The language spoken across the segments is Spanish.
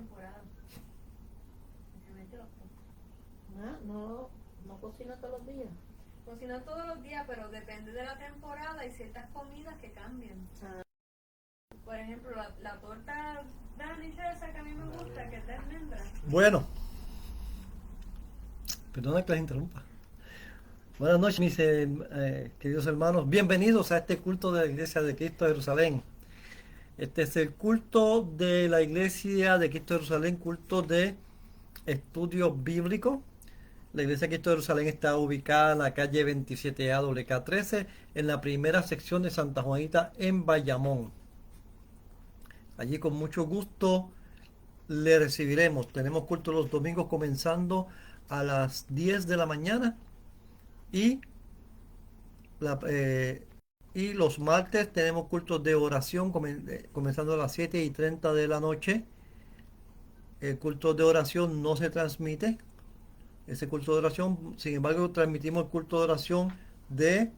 temporada. No cocina todos los días. Cocino todos los días, pero depende de la temporada. Hay ciertas comidas que cambian. Por ejemplo, la torta Dani esa que a mí me gusta, que es de almendra. Bueno, perdona que les interrumpa. Buenas noches, mis queridos hermanos. Bienvenidos a este culto de la Iglesia de Cristo de Jerusalén. Este es el culto de la Iglesia de Cristo de Jerusalén, culto de estudio bíblico. La Iglesia de Cristo de Jerusalén está ubicada en la calle 27A WK13, en la primera sección de Santa Juanita, en Bayamón. Allí con mucho gusto le recibiremos. Tenemos culto los domingos comenzando a las 10 de la mañana y, y los martes tenemos cultos de oración comenzando a las 7:30 de la noche. El culto de oración no se transmite, ese culto de oración, sin embargo transmitimos el culto de oración de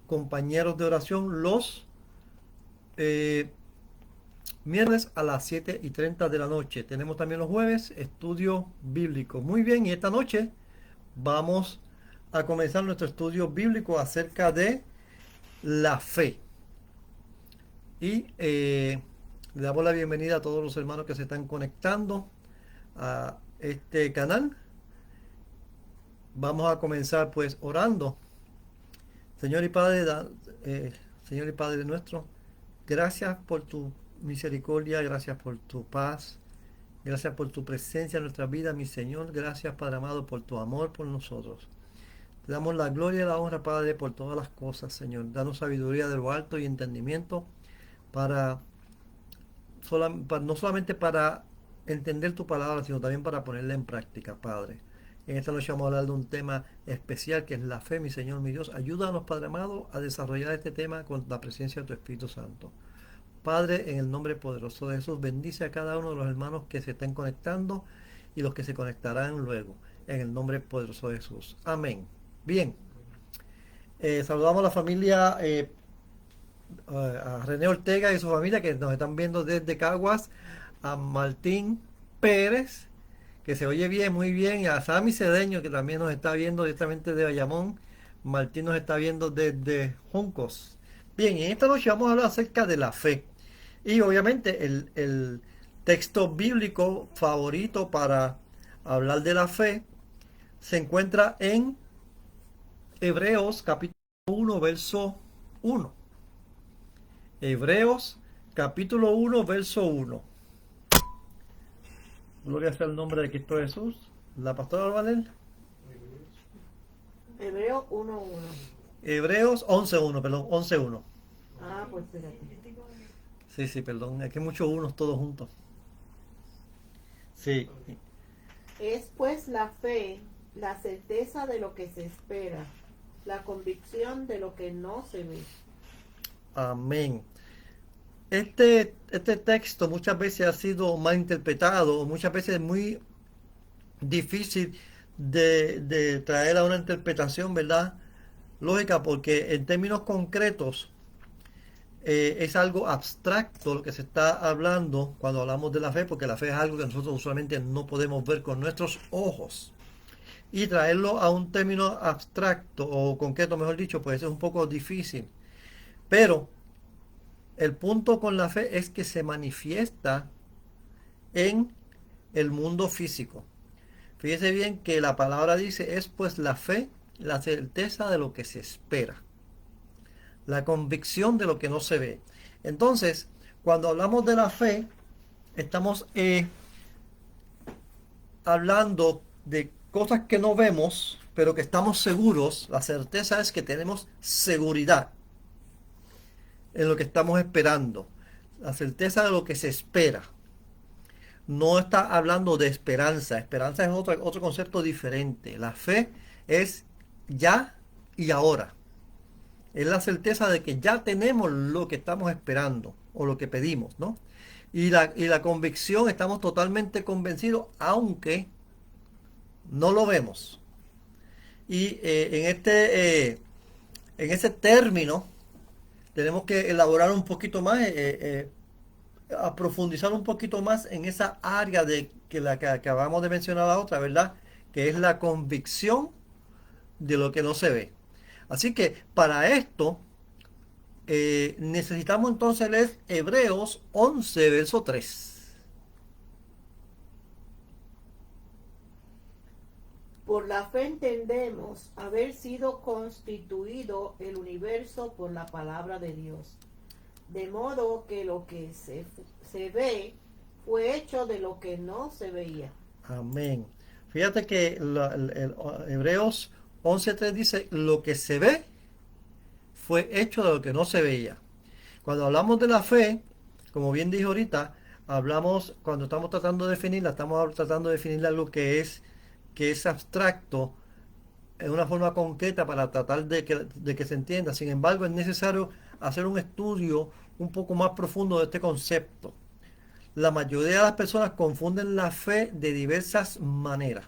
compañeros de oración los miércoles a las 7:30 de la noche. Tenemos también los jueves estudio bíblico. Muy bien, y esta noche vamos a comenzar nuestro estudio bíblico acerca de la fe. Y le damos la bienvenida a todos los hermanos que se están conectando a este canal. Vamos a comenzar pues orando. Señor y Padre, Señor y Padre nuestro, gracias por tu misericordia, gracias por tu paz, gracias por tu presencia en nuestra vida, mi Señor. Gracias, Padre amado, por tu amor por nosotros. Te damos la gloria y la honra, Padre, por todas las cosas, Señor. Danos sabiduría de lo alto y entendimiento para no solamente para entender tu palabra, sino también para ponerla en práctica, Padre. En esta noche vamos a hablar de un tema especial que es la fe, mi Señor, mi Dios. Ayúdanos, Padre amado, a desarrollar este tema con la presencia de tu Espíritu Santo. Padre, en el nombre poderoso de Jesús, bendice a cada uno de los hermanos que se están conectando y los que se conectarán luego. En el nombre poderoso de Jesús. Amén. Bien. Saludamos a la familia, a René Ortega y su familia que nos están viendo desde Caguas, a Martín Pérez, que se oye bien, muy bien, y a Sammy Cedeño, que también nos está viendo directamente de Bayamón. Martín nos está viendo desde Juncos. Bien, y en esta noche vamos a hablar acerca de la fe. Y obviamente el texto bíblico favorito para hablar de la fe se encuentra en Hebreos capítulo 1, verso 1. Hebreos capítulo 1, verso 1. Gloria sea el nombre de Cristo Jesús. La pastora Valel. Hebreo 1:1. Hebreos 11:1, perdón, 11:1. Pues espérate. Sí, perdón, es que muchos unos todos juntos. Sí. Es pues la fe, la certeza de lo que se espera, la convicción de lo que no se ve. Amén. Este texto muchas veces ha sido mal interpretado, o muchas veces es muy difícil de traer a una interpretación, ¿verdad? Lógica, porque en términos concretos es algo abstracto lo que se está hablando cuando hablamos de la fe, porque la fe es algo que nosotros usualmente no podemos ver con nuestros ojos. Y traerlo a un término abstracto o concreto, mejor dicho, pues es un poco difícil. Pero el punto con la fe es que se manifiesta en el mundo físico. Fíjese bien que la palabra dice, es pues la fe, la certeza de lo que se espera, la convicción de lo que no se ve. Entonces, cuando hablamos de la fe, estamos hablando de cosas que no vemos, pero que estamos seguros. La certeza es que tenemos seguridad en lo que estamos esperando. La certeza de lo que se espera. No está hablando de esperanza. Esperanza es otro concepto diferente. La fe es ya y ahora. Es la certeza de que ya tenemos lo que estamos esperando o lo que pedimos, ¿no? Y la convicción, estamos totalmente convencidos, aunque no lo vemos. Y en ese término tenemos que elaborar un poquito más. a profundizar un poquito más en esa área de que la que acabamos de mencionar la otra, ¿verdad? Que es la convicción de lo que no se ve. Así que para esto necesitamos entonces leer Hebreos 11, verso 3. Por la fe entendemos haber sido constituido el universo por la palabra de Dios, de modo que lo que se ve fue hecho de lo que no se veía. Amén. Fíjate que Hebreos 11:3 dice, lo que se ve fue hecho de lo que no se veía. Cuando hablamos de la fe, como bien dije ahorita, hablamos, cuando estamos tratando de definirla, estamos tratando de definirla lo que es abstracto, en una forma concreta para tratar de que se entienda. Sin embargo, es necesario hacer un estudio un poco más profundo de este concepto. La mayoría de las personas confunden la fe de diversas maneras.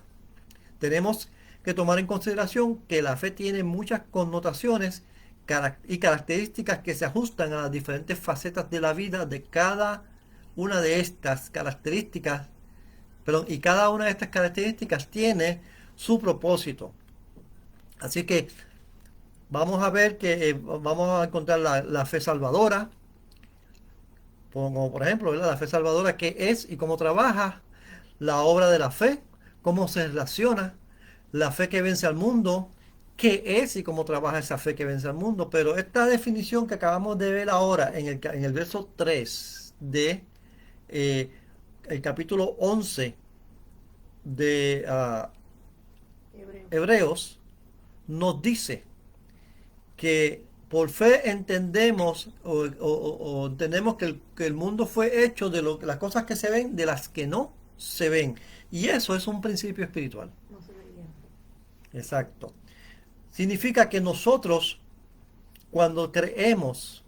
Tenemos que tomar en consideración que la fe tiene muchas connotaciones y características que se ajustan a las diferentes facetas de la vida de cada una de estas características, y cada una de estas características tiene su propósito. Así que vamos a ver que vamos a encontrar la fe salvadora, como por ejemplo, ¿verdad? La fe salvadora, qué es y cómo trabaja, la obra de la fe, cómo se relaciona, la fe que vence al mundo, qué es y cómo trabaja esa fe que vence al mundo. Pero esta definición que acabamos de ver ahora en el verso 3 de el capítulo 11 de Hebreos, nos dice que por fe entendemos o entendemos que el mundo fue hecho de las cosas que se ven, de las que no se ven. Y eso es un principio espiritual. No se veía. Exacto. Significa que nosotros, cuando creemos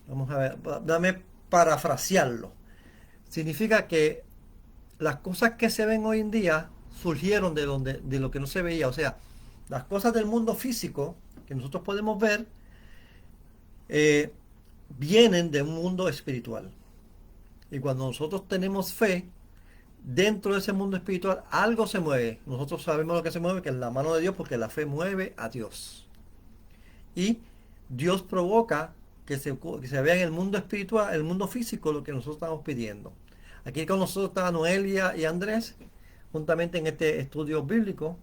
vamos a ver, dame parafrasearlo. Significa que las cosas que se ven hoy en día surgieron de lo que no se veía. O sea, las cosas del mundo físico que nosotros podemos ver vienen de un mundo espiritual. Y cuando nosotros tenemos fe, dentro de ese mundo espiritual algo se mueve. Nosotros sabemos lo que se mueve, que es la mano de Dios, porque la fe mueve a Dios. Y Dios provoca que se vea en el mundo espiritual, el mundo físico, lo que nosotros estamos pidiendo. Aquí con nosotros está Noelia y Andrés, juntamente en este estudio bíblico.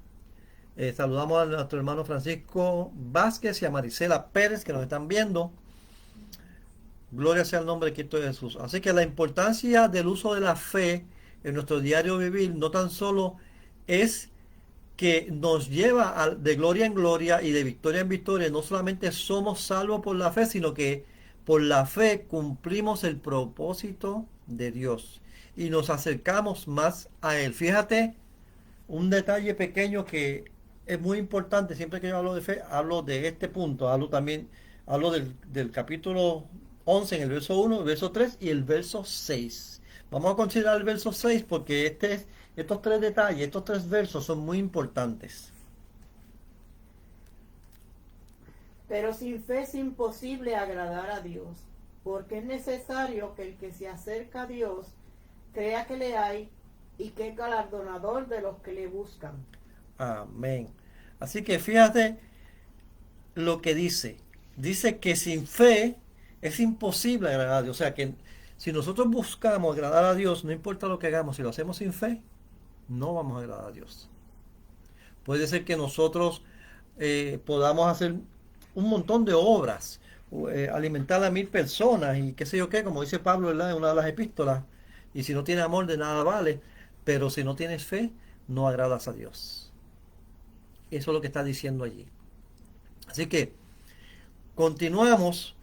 Saludamos a nuestro hermano Francisco Vázquez y a Marisela Pérez, que nos están viendo. Gloria sea el nombre de Cristo Jesús. Así que la importancia del uso de la fe en nuestro diario vivir no tan solo es que nos lleva de gloria en gloria y de victoria en victoria. No solamente somos salvos por la fe, sino que por la fe cumplimos el propósito de Dios y nos acercamos más a Él. Fíjate, un detalle pequeño que es muy importante. Siempre que yo hablo de fe, hablo de este punto. Hablo del capítulo 11 en el verso 1, el verso 3 y el verso 6. Vamos a considerar el verso 6 porque estos tres detalles, estos tres versos son muy importantes. Pero sin fe es imposible agradar a Dios, porque es necesario que el que se acerca a Dios crea que le hay y que es galardonador de los que le buscan. Amén. Así que fíjate lo que dice. Dice que sin fe es imposible agradar a Dios. O sea que si nosotros buscamos agradar a Dios, no importa lo que hagamos, si lo hacemos sin fe, no vamos a agradar a Dios. Puede ser que nosotros podamos hacer un montón de obras, alimentar a 1000 personas y qué sé yo qué, como dice Pablo, ¿verdad?, en una de las epístolas. Y si no tienes amor, de nada vale. Pero si no tienes fe, no agradas a Dios. Eso es lo que está diciendo allí. Así que continuamos.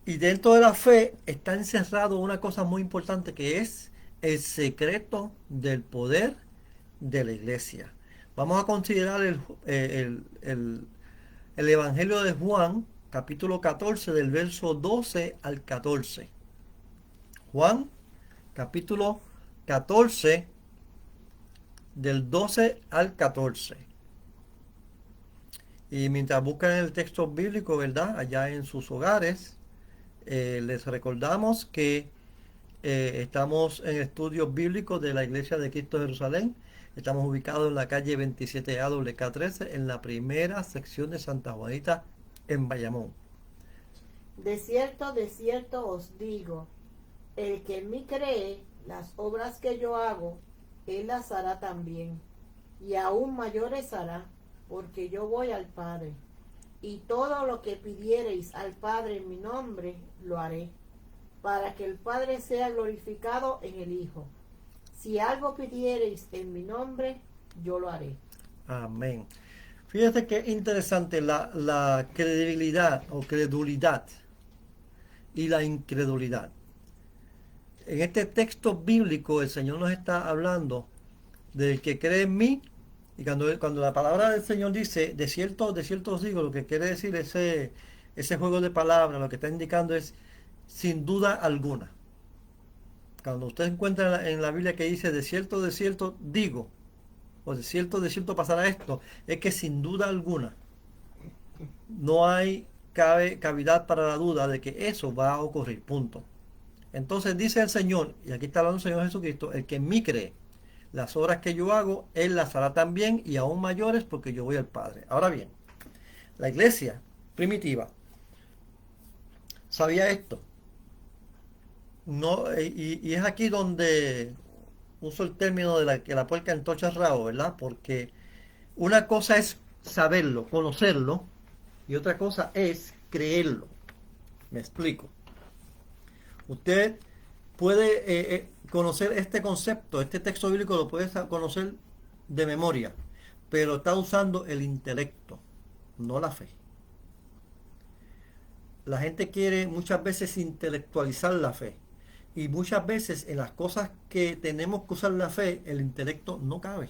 Y dentro de la fe está encerrado una cosa muy importante, que es el secreto del poder de la iglesia. Vamos a considerar el Evangelio de Juan, capítulo 14, del verso 12 al 14. Juan, capítulo 14, del 12 al 14. Y mientras buscan el texto bíblico, ¿verdad?, allá en sus hogares, Les recordamos que estamos en estudios bíblicos de la Iglesia de Cristo de Jerusalén. Estamos ubicados en la calle 27A WK13, en la primera sección de Santa Juanita, en Bayamón. De cierto os digo, el que en mí cree, las obras que yo hago, él las hará también, y aún mayores hará, porque yo voy al Padre. Y todo lo que pidiereis al Padre en mi nombre, lo haré, para que el Padre sea glorificado en el Hijo. Si algo pidiereis en mi nombre, yo lo haré. Amén. Fíjate qué interesante la credibilidad o credulidad y la incredulidad. En este texto bíblico el Señor nos está hablando del que cree en mí, y cuando la palabra del Señor dice de cierto os digo, lo que quiere decir ese juego de palabras, lo que está indicando es sin duda alguna. Cuando usted encuentra en la Biblia que dice de cierto digo, o de cierto pasará esto, es que sin duda alguna no hay cavidad para la duda de que eso va a ocurrir, punto. Entonces dice el Señor, y aquí está hablando el Señor Jesucristo, el que en mí cree, las obras que yo hago, Él las hará también y aún mayores porque yo voy al Padre. Ahora bien, la iglesia primitiva sabía esto. No, y es aquí donde uso el término de que la puerca entorcha el rabo, ¿verdad? Porque una cosa es saberlo, conocerlo, y otra cosa es creerlo. Me explico. Usted puede conocer este concepto, este texto bíblico lo puede conocer de memoria, pero está usando el intelecto, no la fe. La gente quiere muchas veces intelectualizar la fe, y muchas veces en las cosas que tenemos que usar la fe, el intelecto no cabe.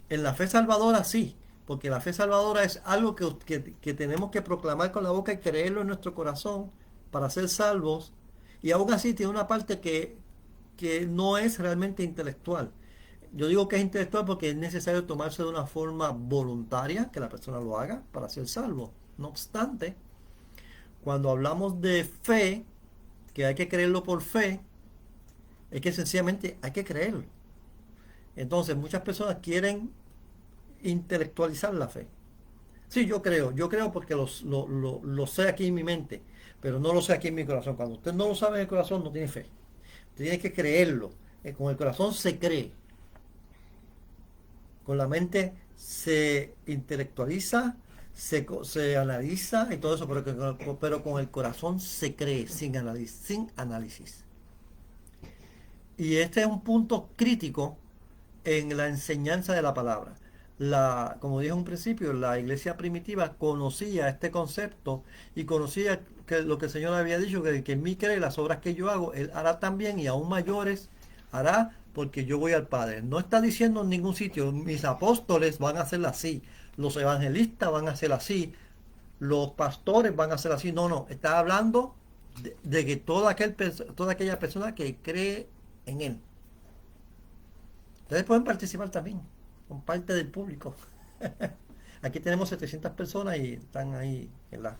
En la fe salvadora sí, porque la fe salvadora es algo que tenemos que proclamar con la boca y creerlo en nuestro corazón para ser salvos, y aún así tiene una parte que no es realmente intelectual. Yo digo que es intelectual porque es necesario tomarse de una forma voluntaria, que la persona lo haga para ser salvo. No obstante, cuando hablamos de fe, que hay que creerlo por fe, es que sencillamente hay que creerlo. Entonces muchas personas quieren intelectualizar la fe. Sí, yo creo porque lo sé aquí en mi mente, pero no lo sé aquí en mi corazón. Cuando usted no lo sabe en el corazón, no tiene fe. Usted tiene que creerlo. Con el corazón se cree. Con la mente se intelectualiza, se analiza y todo eso, pero con el corazón se cree sin análisis. Y este es un punto crítico en la enseñanza de la palabra. Como dije en un principio, la iglesia primitiva conocía este concepto y conocía que lo que el Señor había dicho, que el que en mí cree, las obras que yo hago, Él hará también y aún mayores hará porque yo voy al Padre. No está diciendo en ningún sitio, mis apóstoles van a hacer así, los evangelistas van a hacer así, los pastores van a hacer así. No, está hablando de que toda aquella persona que cree en Él. Ustedes pueden participar también, son parte del público. Aquí tenemos 700 personas y están ahí, ¿verdad?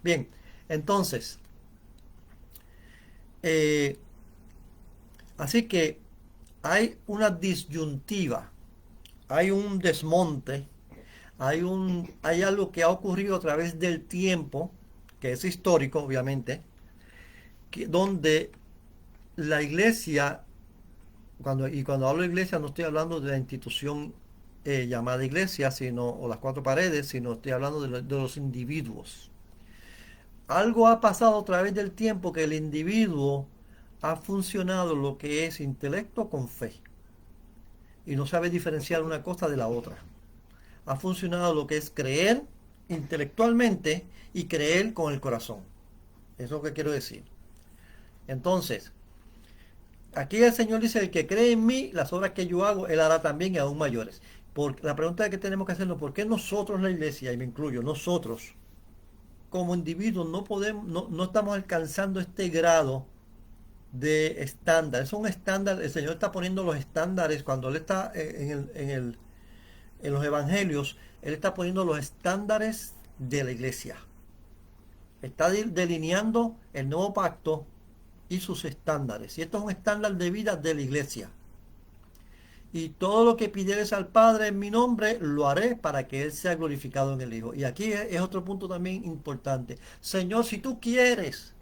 Bien, entonces, así que hay una disyuntiva, hay un desmonte, hay algo que ha ocurrido a través del tiempo, que es histórico, obviamente, donde la iglesia, cuando hablo de iglesia no estoy hablando de la institución llamada iglesia, o las cuatro paredes, sino estoy hablando de los individuos. Algo ha pasado a través del tiempo que el individuo ha funcionado lo que es intelecto con fe y no sabe diferenciar una cosa de la otra. Ha funcionado lo que es creer intelectualmente y creer con el corazón. Eso es lo que quiero decir. Entonces, aquí el Señor dice, el que cree en mí, las obras que yo hago, Él hará también y aún mayores. La pregunta que tenemos que hacernos, ¿por qué nosotros, la iglesia, y me incluyo, nosotros, como individuos, no estamos alcanzando este grado de estándar? Es un estándar, el Señor está poniendo los estándares cuando Él está en los evangelios, Él está poniendo los estándares de la iglesia. Está delineando el nuevo pacto y sus estándares. Y esto es un estándar de vida de la iglesia. Y todo lo que pidieres al Padre en mi nombre, lo haré para que Él sea glorificado en el Hijo. Y aquí es otro punto también importante. Señor, si tú quieres,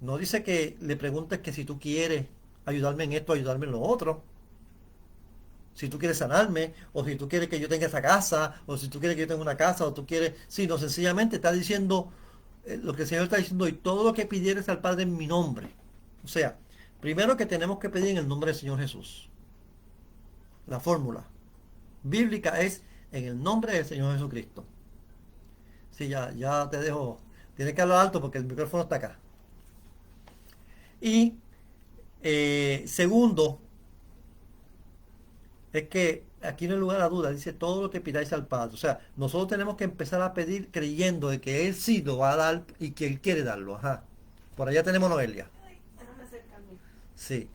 no dice que le preguntes que si tú quieres ayudarme en esto, ayudarme en lo otro. Si tú quieres sanarme, o si tú quieres que yo tenga esa casa, o si tú quieres que yo tenga una casa, o tú quieres... Sino sencillamente está diciendo lo que el Señor está diciendo, y todo lo que pidieres al Padre en mi nombre. O sea, primero que tenemos que pedir en el nombre del Señor Jesús. La fórmula bíblica es en el nombre del Señor Jesucristo. Sí, ya te dejo. Tienes que hablar alto porque el micrófono está acá. Y segundo, es que aquí no hay lugar a duda, dice todo lo que pidáis al Padre. O sea, nosotros tenemos que empezar a pedir creyendo de que Él sí lo va a dar y que Él quiere darlo. Ajá. Por allá tenemos Noelia. Déjame acercarme. Sí.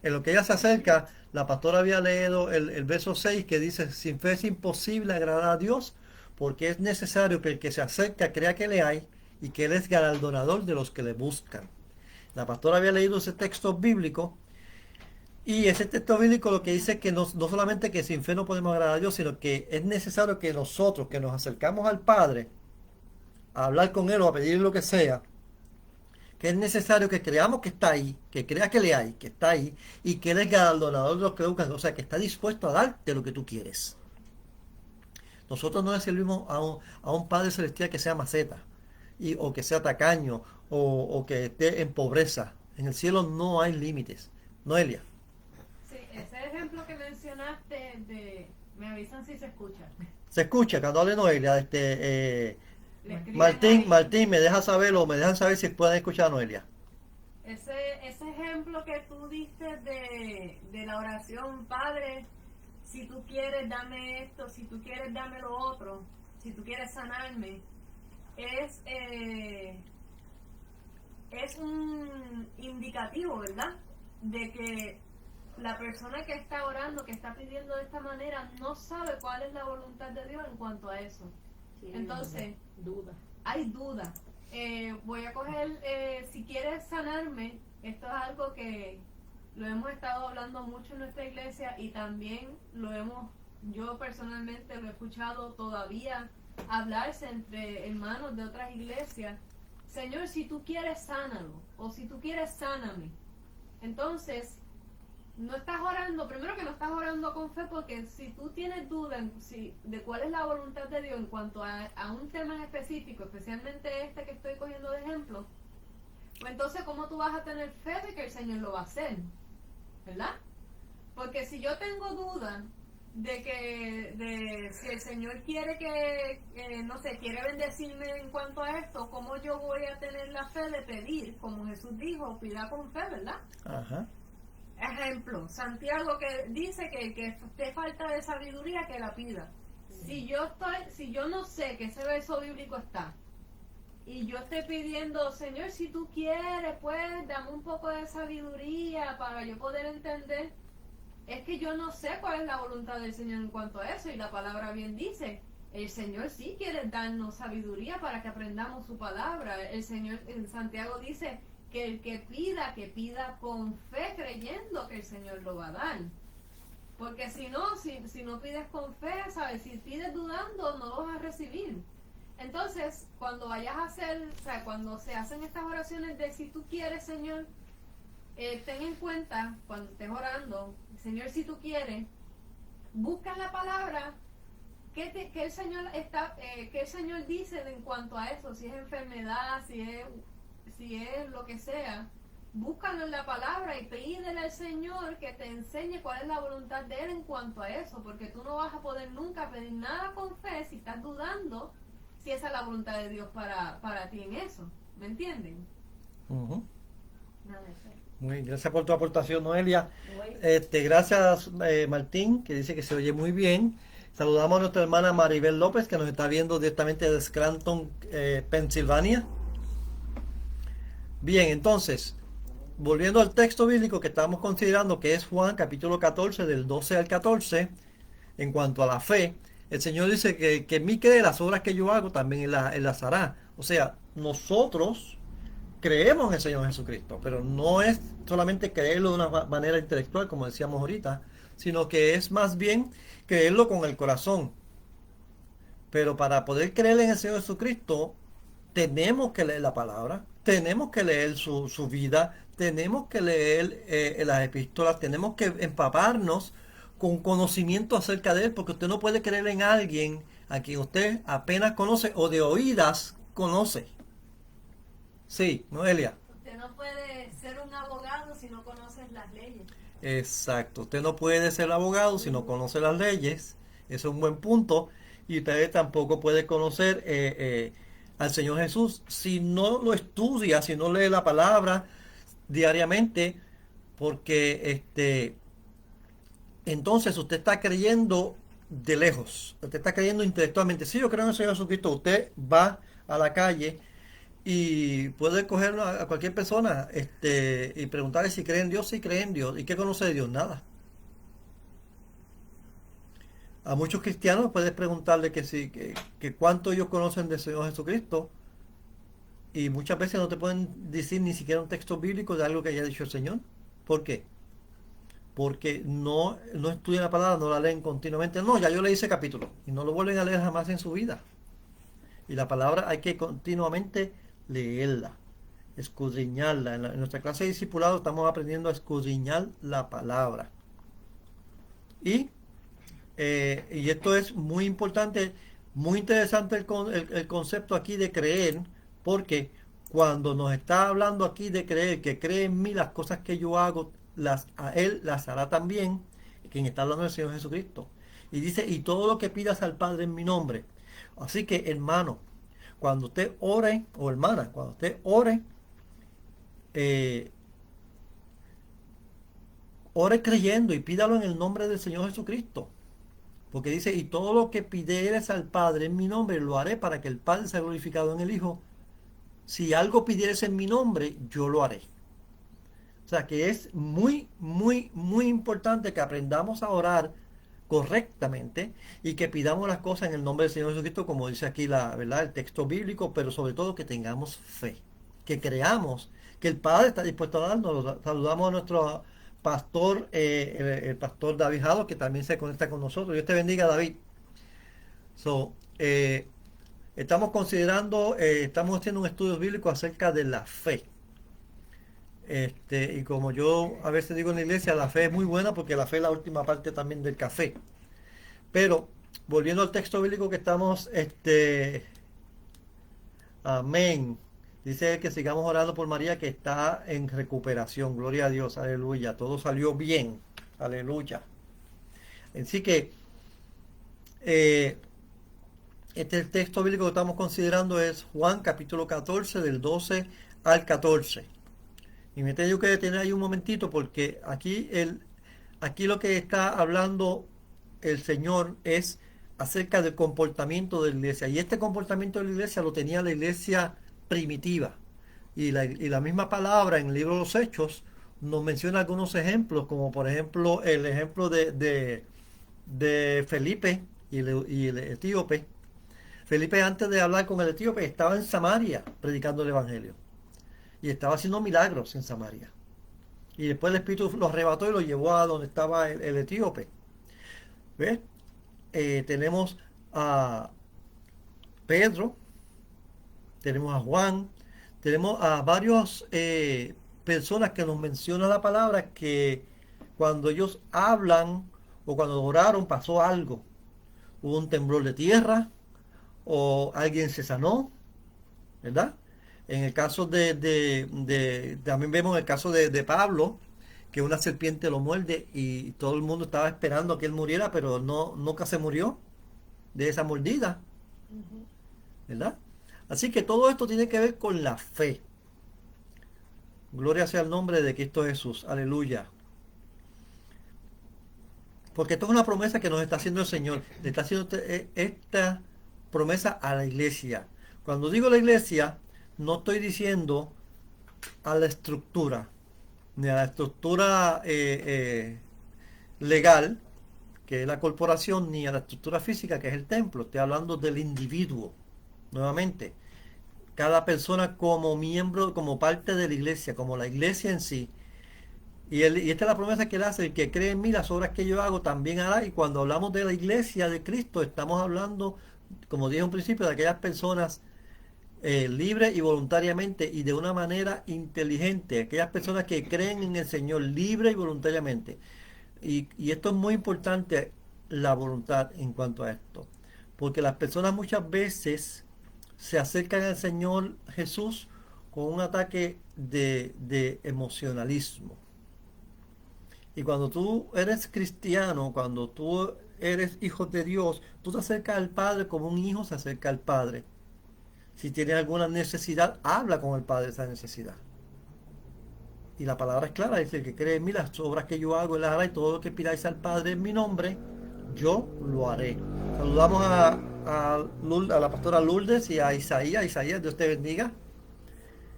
En lo que ella se acerca, la pastora había leído el verso 6 que dice, sin fe es imposible agradar a Dios, porque es necesario que el que se acerca crea que le hay y que Él es galardonador de los que le buscan. La pastora había leído ese texto bíblico, y ese texto bíblico lo que dice es que no solamente que sin fe no podemos agradar a Dios, sino que es necesario que nosotros, que nos acercamos al Padre, a hablar con Él o a pedir lo que sea, que es necesario que creamos que está ahí, que crea que le hay, que está ahí, y que Él es galardonador de los que le buscan, o sea, que está dispuesto a darte lo que tú quieres. Nosotros no le servimos a un Padre Celestial que sea maceta, o que sea tacaño, o que esté en pobreza. En el cielo no hay límites. Noelia. Sí, ese ejemplo que mencionaste me avisan si se escucha. Se escucha cuando hable Noelia. Le escriben Martín, ahí. Martín, me deja saber o me dejan saber si pueden escuchar a Noelia. Ese ejemplo que tú diste de la oración, Padre, si tú quieres dame esto, si tú quieres dame lo otro, si tú quieres sanarme, es un indicativo, ¿verdad? De que la persona que está orando, que está pidiendo de esta manera, no sabe cuál es la voluntad de Dios en cuanto a eso. Entonces, duda. hay duda. Voy a coger, si quieres sanarme, esto es algo que lo hemos estado hablando mucho en nuestra iglesia y también yo personalmente lo he escuchado todavía hablarse entre hermanos de otras iglesias. Señor, si tú quieres, sánalo, o si tú quieres, sáname. Entonces, no estás orando, primero que no estás orando con fe, porque si tú tienes duda de cuál es la voluntad de Dios en cuanto a un tema en específico, especialmente este que estoy cogiendo de ejemplo, pues entonces ¿cómo tú vas a tener fe de que el Señor lo va a hacer? ¿Verdad? Porque si yo tengo duda de si el Señor quiere no sé, quiere bendecirme en cuanto a esto, ¿cómo yo voy a tener la fe de pedir? Como Jesús dijo, pida con fe, ¿verdad? Ajá. Ejemplo, Santiago que dice que te falta de sabiduría, que la pida. Si yo no sé que ese verso bíblico está, y yo estoy pidiendo, Señor, si tú quieres, pues dame un poco de sabiduría para yo poder entender, es que yo no sé cuál es la voluntad del Señor en cuanto a eso, y la palabra bien dice, el Señor sí quiere darnos sabiduría para que aprendamos su palabra. El Señor en Santiago dice que el que pida con fe, creyendo que el Señor lo va a dar. Porque si no pides con fe, ¿sabes? Si pides dudando, no lo vas a recibir. Entonces, cuando vayas a hacer, o sea, cuando se hacen estas oraciones de si tú quieres, Señor, ten en cuenta, cuando estés orando, Señor, si tú quieres, busca la palabra que el Señor que el Señor dice en cuanto a eso, si es enfermedad, si es lo que sea, búscalo en la palabra y pídele al Señor que te enseñe cuál es la voluntad de Él en cuanto a eso, porque tú no vas a poder nunca pedir nada con fe si estás dudando si esa es la voluntad de Dios para ti en eso. ¿Me entienden? Uh-huh. Nada de eso. Muy bien, gracias por tu aportación, Noelia. Gracias, Martín, que dice que se oye muy bien. Saludamos a nuestra hermana Maribel López, que nos está viendo directamente de Scranton, Pensilvania. Bien, entonces, volviendo al texto bíblico que estamos considerando, que es Juan capítulo 14, del 12 al 14, en cuanto a la fe, El Señor dice que en mí cree, las obras que yo hago también Él las hará. O sea, nosotros creemos en el Señor Jesucristo, pero no es solamente creerlo de una manera intelectual, como decíamos ahorita, sino que es más bien creerlo con el corazón. Pero para poder creer en el Señor Jesucristo, tenemos que leer la palabra, tenemos que leer su vida, tenemos que leer las epístolas, tenemos que empaparnos con conocimiento acerca de Él, porque usted no puede creer en alguien a quien usted apenas conoce o de oídas conoce. Sí, Noelia. Usted no puede ser un abogado si no conoces las leyes. Exacto, usted no puede ser abogado si no conoce las leyes, eso es un buen punto, y usted tampoco puede conocer al Señor Jesús si no lo estudia, si no lee la palabra diariamente, porque entonces usted está creyendo de lejos, usted está creyendo intelectualmente. Si yo creo en el Señor Jesucristo, usted va a la calle y puede coger a cualquier persona y preguntarle si cree en Dios, si cree en Dios. ¿Y qué conoce de Dios? Nada. A muchos cristianos puedes preguntarle que si, que cuánto ellos conocen del Señor Jesucristo, y muchas veces no te pueden decir ni siquiera un texto bíblico de algo que haya dicho el Señor. ¿Por qué? Porque no estudian la palabra, no la leen continuamente. No, ya yo leí ese capítulo y no lo vuelven a leer jamás en su vida. Y la palabra hay que continuamente leerla, escudriñarla. En nuestra clase de discipulado estamos aprendiendo a escudriñar la palabra. Y esto es muy importante, muy interesante el concepto aquí de creer, porque cuando nos está hablando aquí de creer, que cree en mí, las cosas que yo hago, a Él las hará también, quien está hablando del Señor Jesucristo. Y dice, y todo lo que pidas al Padre en mi nombre. Así que, hermano, cuando usted ore, o hermana, cuando usted ore, ore creyendo y pídalo en el nombre del Señor Jesucristo. Porque dice, y todo lo que pidieres al Padre en mi nombre, lo haré para que el Padre sea glorificado en el Hijo. Si algo pidieres en mi nombre, yo lo haré. O sea que es muy, muy, muy importante que aprendamos a orar correctamente y que pidamos las cosas en el nombre del Señor Jesucristo, como dice aquí ¿verdad? El texto bíblico, pero sobre todo que tengamos fe, que creamos que el Padre está dispuesto a darnos. Saludamos a nuestro pastor, el pastor David Jado, que también se conecta con nosotros. Dios te bendiga, David. Estamos considerando, estamos haciendo un estudio bíblico acerca de la fe. Y como yo a veces digo en la iglesia, la fe es muy buena porque la fe es la última parte también del café. Pero volviendo al texto bíblico que estamos, amén. Dice que sigamos orando por María, que está en recuperación. Gloria a Dios, aleluya. Todo salió bien, aleluya. Así que el texto bíblico que estamos considerando es Juan capítulo 14 del 12 al 14. Y me tengo que detener ahí un momentito porque aquí lo que está hablando el Señor es acerca del comportamiento de la iglesia. Y este comportamiento de la iglesia lo tenía la iglesia primitiva. Y la misma palabra en el libro de los Hechos nos menciona algunos ejemplos, como por ejemplo el ejemplo de Felipe y el etíope. Felipe, antes de hablar con el etíope, estaba en Samaria predicando el evangelio. Y estaba haciendo milagros en Samaria. Y después el Espíritu lo arrebató y lo llevó a donde estaba el etíope. ¿Ves? Tenemos a Pedro, tenemos a Juan, tenemos a varias personas que nos menciona la palabra que cuando ellos hablan o cuando oraron pasó algo. Hubo un temblor de tierra o alguien se sanó, ¿verdad? En el caso también vemos el caso de Pablo, que una serpiente lo muerde y todo el mundo estaba esperando que él muriera, pero nunca se murió de esa mordida, ¿verdad? Así que todo esto tiene que ver con la fe. Gloria sea el nombre de Cristo Jesús, aleluya. Porque esto es una promesa que nos está haciendo el Señor, le está haciendo esta promesa a la iglesia. Cuando digo la iglesia, no estoy diciendo a la estructura, ni a la estructura legal, que es la corporación, ni a la estructura física, que es el templo. Estoy hablando del individuo, nuevamente. Cada persona como miembro, como parte de la iglesia, como la iglesia en sí. Y esta es la promesa que él hace: el que cree en mí, las obras que yo hago también hará. Y cuando hablamos de la iglesia de Cristo, estamos hablando, como dije en un principio, de aquellas personas libre y voluntariamente y de una manera inteligente, aquellas personas que creen en el Señor libre y voluntariamente. Y esto es muy importante, la voluntad en cuanto a esto, porque las personas muchas veces se acercan al Señor Jesús con un ataque de emocionalismo. Y cuando tú eres cristiano, cuando tú eres hijo de Dios, tú te acercas al Padre como un hijo se acerca al Padre. Si tiene alguna necesidad, habla con el Padre de esa necesidad. Y la palabra es clara, dice: el que cree en mí, las obras que yo hago, él las hará, y todo lo que pidáis al Padre en mi nombre, yo lo haré. Saludamos a la pastora Lourdes y a Isaías. Isaías, Dios te bendiga.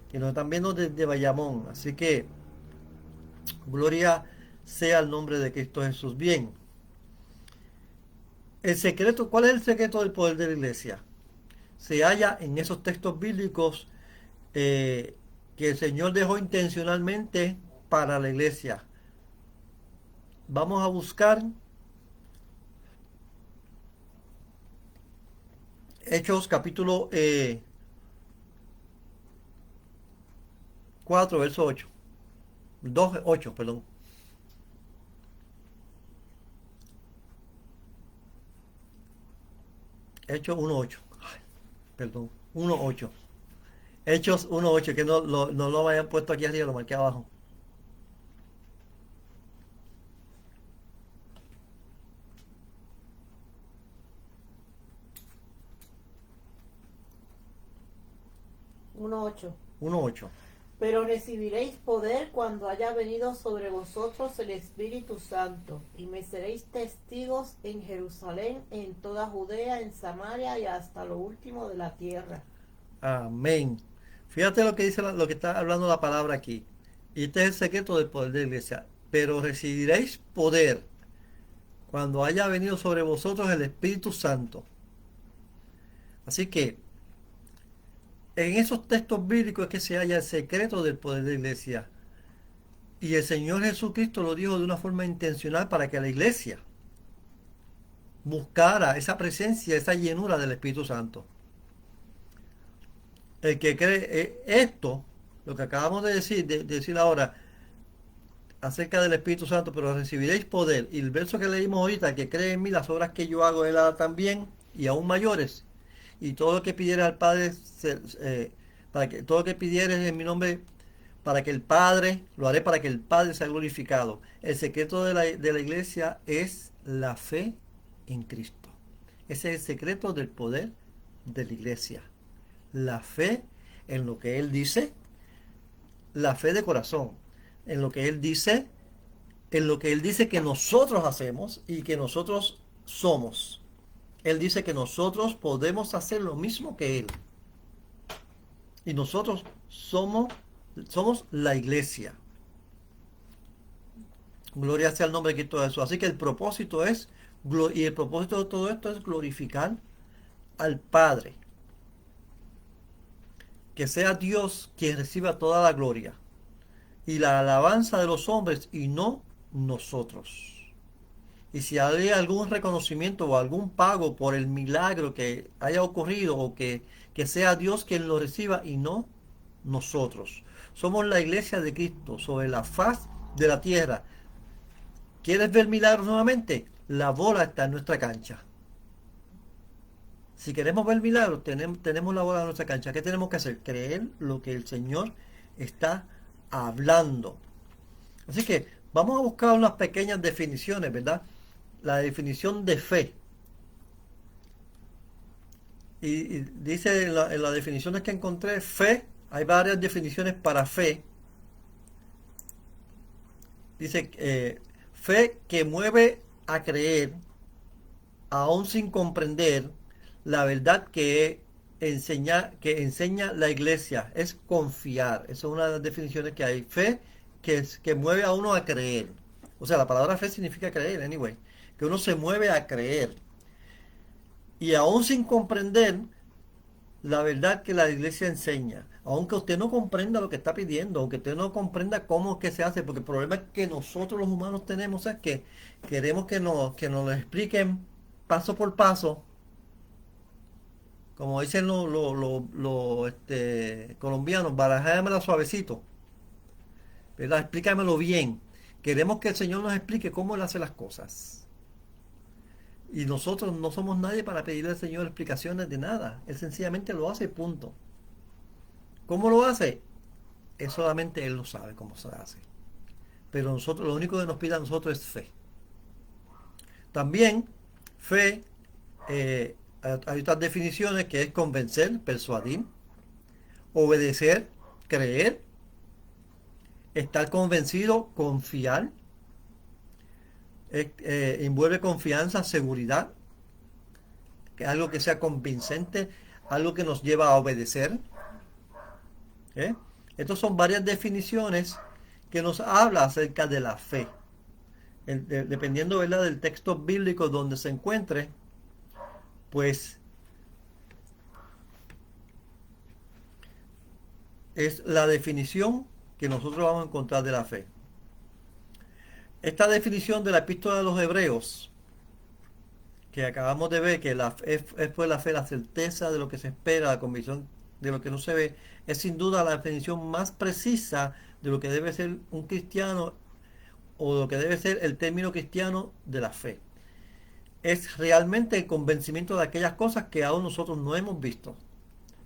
Que nos están viendo desde Bayamón. Así que, gloria sea el nombre de Cristo Jesús. Bien. El secreto, ¿cuál es el secreto del poder de la iglesia? Se halla en esos textos bíblicos que el Señor dejó intencionalmente para la iglesia. Vamos a buscar Hechos capítulo 4, verso 8. 8, perdón. Hechos 1:8. Perdón, 1:8. Hechos 1:8, que no lo hayan puesto aquí arriba, lo marqué abajo. Uno 8. 1:8. Pero recibiréis poder cuando haya venido sobre vosotros el Espíritu Santo, y me seréis testigos en Jerusalén, en toda Judea, en Samaria y hasta lo último de la tierra. Amén. Fíjate lo que dice, lo que está hablando la palabra aquí. Y este es el secreto del poder de la iglesia. Pero recibiréis poder cuando haya venido sobre vosotros el Espíritu Santo. Así que en esos textos bíblicos es que se halla el secreto del poder de la iglesia. Y el Señor Jesucristo lo dijo de una forma intencional para que la iglesia buscara esa presencia, esa llenura del Espíritu Santo. El que cree esto, lo que acabamos de decir ahora acerca del Espíritu Santo: pero recibiréis poder. Y el verso que leímos ahorita: que cree en mí, las obras que yo hago, él hará también, y aún mayores. Y todo lo que pidieres al Padre, todo lo que pidieres en mi nombre, para que el Padre, lo haré para que el Padre sea glorificado. El secreto de la iglesia es la fe en Cristo. Ese es el secreto del poder de la iglesia. La fe en lo que Él dice, la fe de corazón, en lo que Él dice, que nosotros hacemos y que nosotros somos. Él dice que nosotros podemos hacer lo mismo que Él. Y nosotros somos la iglesia. Gloria sea el nombre de Cristo Jesús. Así que el propósito de todo esto es glorificar al Padre. Que sea Dios quien reciba toda la gloria y la alabanza de los hombres, y no nosotros. Y si hay algún reconocimiento o algún pago por el milagro que haya ocurrido, o que sea Dios quien lo reciba y no nosotros. Somos la iglesia de Cristo sobre la faz de la tierra. ¿Quieres ver milagros nuevamente? La bola está en nuestra cancha. Si queremos ver milagros, tenemos la bola en nuestra cancha. ¿Qué tenemos que hacer? Creer lo que el Señor está hablando. Así que vamos a buscar unas pequeñas definiciones, ¿verdad? La definición de fe. Y dice en las definiciones que encontré: fe, hay varias definiciones para fe. Dice fe que mueve a creer, aún sin comprender la verdad que enseña la iglesia. Es confiar. Esa es una de las definiciones que hay. Fe que mueve a uno a creer. O sea, la palabra fe significa creer, anyway. que uno se mueve a creer. Y aún sin comprender la verdad que la iglesia enseña, aunque usted no comprenda lo que está pidiendo, aunque usted no comprenda cómo es que se hace, porque el problema que nosotros los humanos tenemos es que queremos que nos lo expliquen paso por paso, como dicen los colombianos, barajámela suavecito, ¿verdad? Explícamelo bien. Queremos que el Señor nos explique cómo Él hace las cosas. Y nosotros no somos nadie para pedirle al Señor explicaciones de nada. Él sencillamente lo hace, punto. ¿Cómo lo hace? Es solamente Él lo sabe cómo se hace. Pero nosotros, lo único que nos pide a nosotros es fe. También, fe, hay otras definiciones que es convencer, persuadir, obedecer, creer, estar convencido, confiar, envuelve confianza, seguridad, que algo que sea convincente, algo que nos lleva a obedecer. Estas son varias definiciones que nos habla acerca de la fe. Dependiendo, ¿verdad?, del texto bíblico donde se encuentre, pues es la definición que nosotros vamos a encontrar de la fe. Esta definición de la epístola de los Hebreos, que acabamos de ver, que es pues la fe, la certeza de lo que se espera, la convicción de lo que no se ve, es sin duda la definición más precisa de lo que debe ser un cristiano, o lo que debe ser el término cristiano de la fe. Es realmente el convencimiento de aquellas cosas que aún nosotros no hemos visto.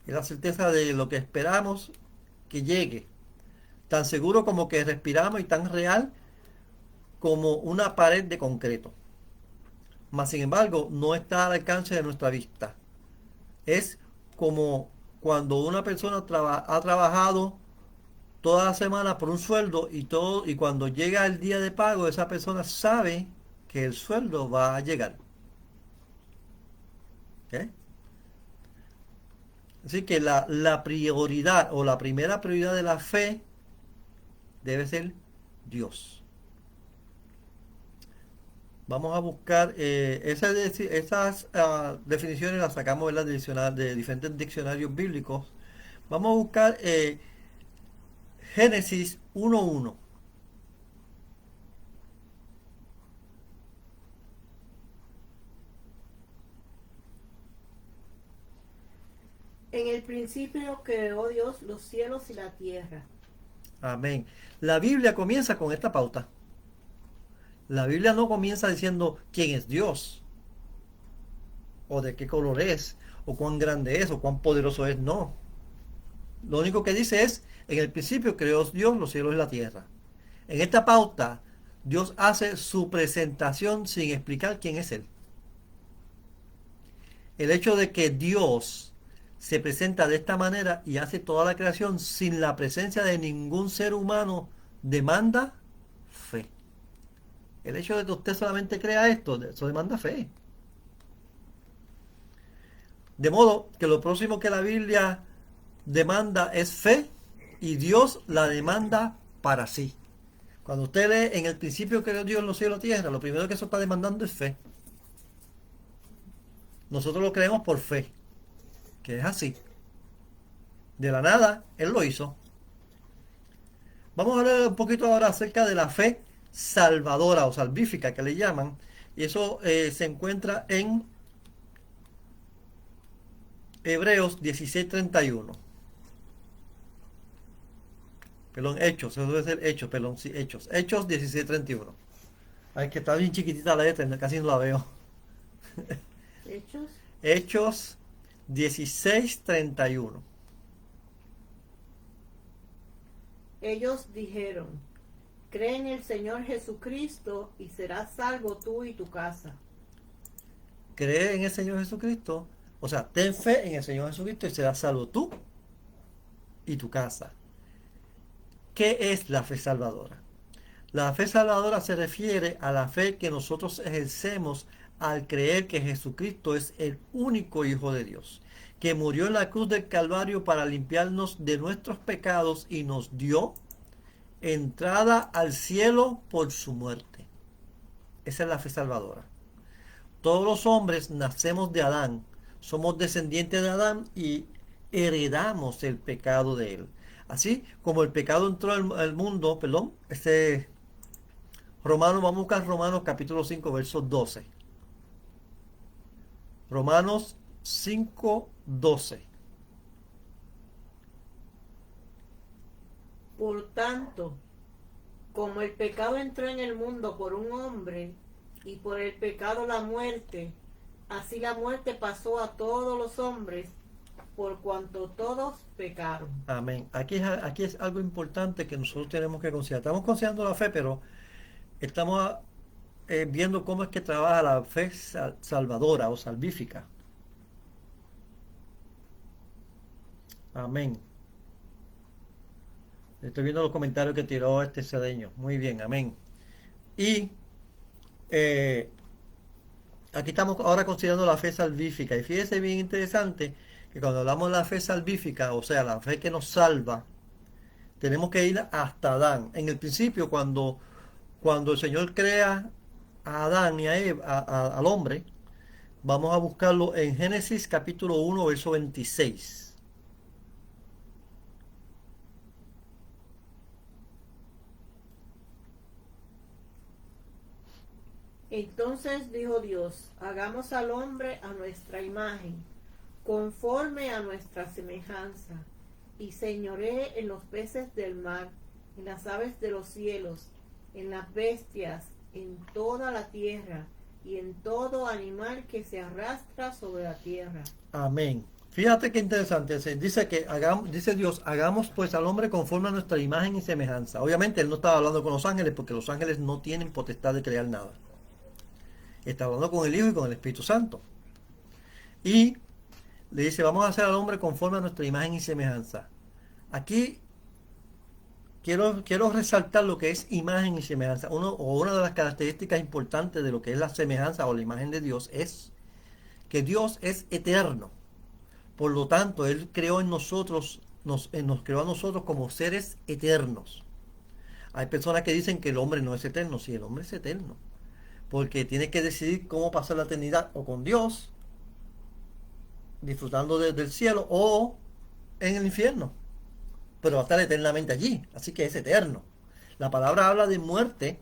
Es la certeza de lo que esperamos que llegue. Tan seguro como que respiramos y tan real como una pared de concreto. Mas sin embargo, no está al alcance de nuestra vista. Es como cuando una persona ha trabajado toda la semana por un sueldo y cuando llega el día de pago, esa persona sabe que el sueldo va a llegar. Así que la prioridad o la primera prioridad de la fe debe ser Dios. Vamos a buscar esas definiciones, las sacamos de diferentes diccionarios bíblicos. Vamos a buscar Génesis 1:1. En el principio creó Dios los cielos y la tierra. Amén. La Biblia comienza con esta pauta. La Biblia no comienza diciendo quién es Dios, o de qué color es, o cuán grande es, o cuán poderoso es. No. Lo único que dice es, en el principio creó Dios los cielos y la tierra. En esta pauta, Dios hace su presentación sin explicar quién es Él. El hecho de que Dios se presenta de esta manera y hace toda la creación sin la presencia de ningún ser humano demanda fe. El hecho de que usted solamente crea esto, eso demanda fe. De modo que lo próximo que la Biblia demanda es fe, y Dios la demanda para sí. Cuando usted lee en el principio creó Dios los cielos y la tierra, lo primero que eso está demandando es fe. Nosotros lo creemos por fe, que es así. De la nada, Él lo hizo. Vamos a hablar un poquito ahora acerca de la fe salvadora o salvífica, que le llaman, y eso se encuentra en Hebreos 16:31. Perdón, Hechos, eso debe ser Hechos, perdón, sí, Hechos 16:31. Ay, que está bien chiquitita la letra, casi no la veo. Hechos 16:31. Ellos dijeron: cree en el Señor Jesucristo y serás salvo tú y tu casa. Cree en el Señor Jesucristo, o sea, ten fe en el Señor Jesucristo y serás salvo tú y tu casa. ¿Qué es la fe salvadora? La fe salvadora se refiere a la fe que nosotros ejercemos al creer que Jesucristo es el único Hijo de Dios, que murió en la cruz del Calvario para limpiarnos de nuestros pecados y nos dio entrada al cielo por su muerte. Esa es la fe salvadora. Todos los hombres nacemos de Adán, somos descendientes de Adán y heredamos el pecado de él. Así como el pecado entró al mundo, perdón, vamos a buscar Romanos capítulo 5, verso 12. Romanos 5, 12. Por tanto, como el pecado entró en el mundo por un hombre, y por el pecado la muerte, así la muerte pasó a todos los hombres, por cuanto todos pecaron. Amén. Aquí es algo importante que nosotros tenemos que considerar. Estamos considerando la fe, pero estamos viendo cómo es que trabaja la fe salvadora o salvífica. Amén. Estoy viendo los comentarios que tiró este cedeño. Muy bien, amén. Y aquí estamos ahora considerando la fe salvífica. Y fíjese bien interesante que cuando hablamos de la fe salvífica, o sea, la fe que nos salva, tenemos que ir hasta Adán. En el principio, cuando el Señor crea a Adán y a Eva, al hombre, vamos a buscarlo en Génesis capítulo 1, verso 26. Entonces dijo Dios, hagamos al hombre a nuestra imagen, conforme a nuestra semejanza, y señoree en los peces del mar, en las aves de los cielos, en las bestias, en toda la tierra, y en todo animal que se arrastra sobre la tierra. Amén. Fíjate qué interesante. Dice Dios, hagamos pues al hombre conforme a nuestra imagen y semejanza. Obviamente él no estaba hablando con los ángeles porque los ángeles no tienen potestad de crear nada. Está hablando con el Hijo y con el Espíritu Santo. Y le dice, vamos a hacer al hombre conforme a nuestra imagen y semejanza. Aquí quiero resaltar lo que es imagen y semejanza. Una de las características importantes de lo que es la semejanza o la imagen de Dios es que Dios es eterno. Por lo tanto, Él creó en nosotros, nos creó a nosotros como seres eternos. Hay personas que dicen que el hombre no es eterno. Sí, el hombre es eterno. Porque tiene que decidir cómo pasar la eternidad o con Dios, disfrutando del cielo, o en el infierno. Pero va a estar eternamente allí, así que es eterno. La palabra habla de muerte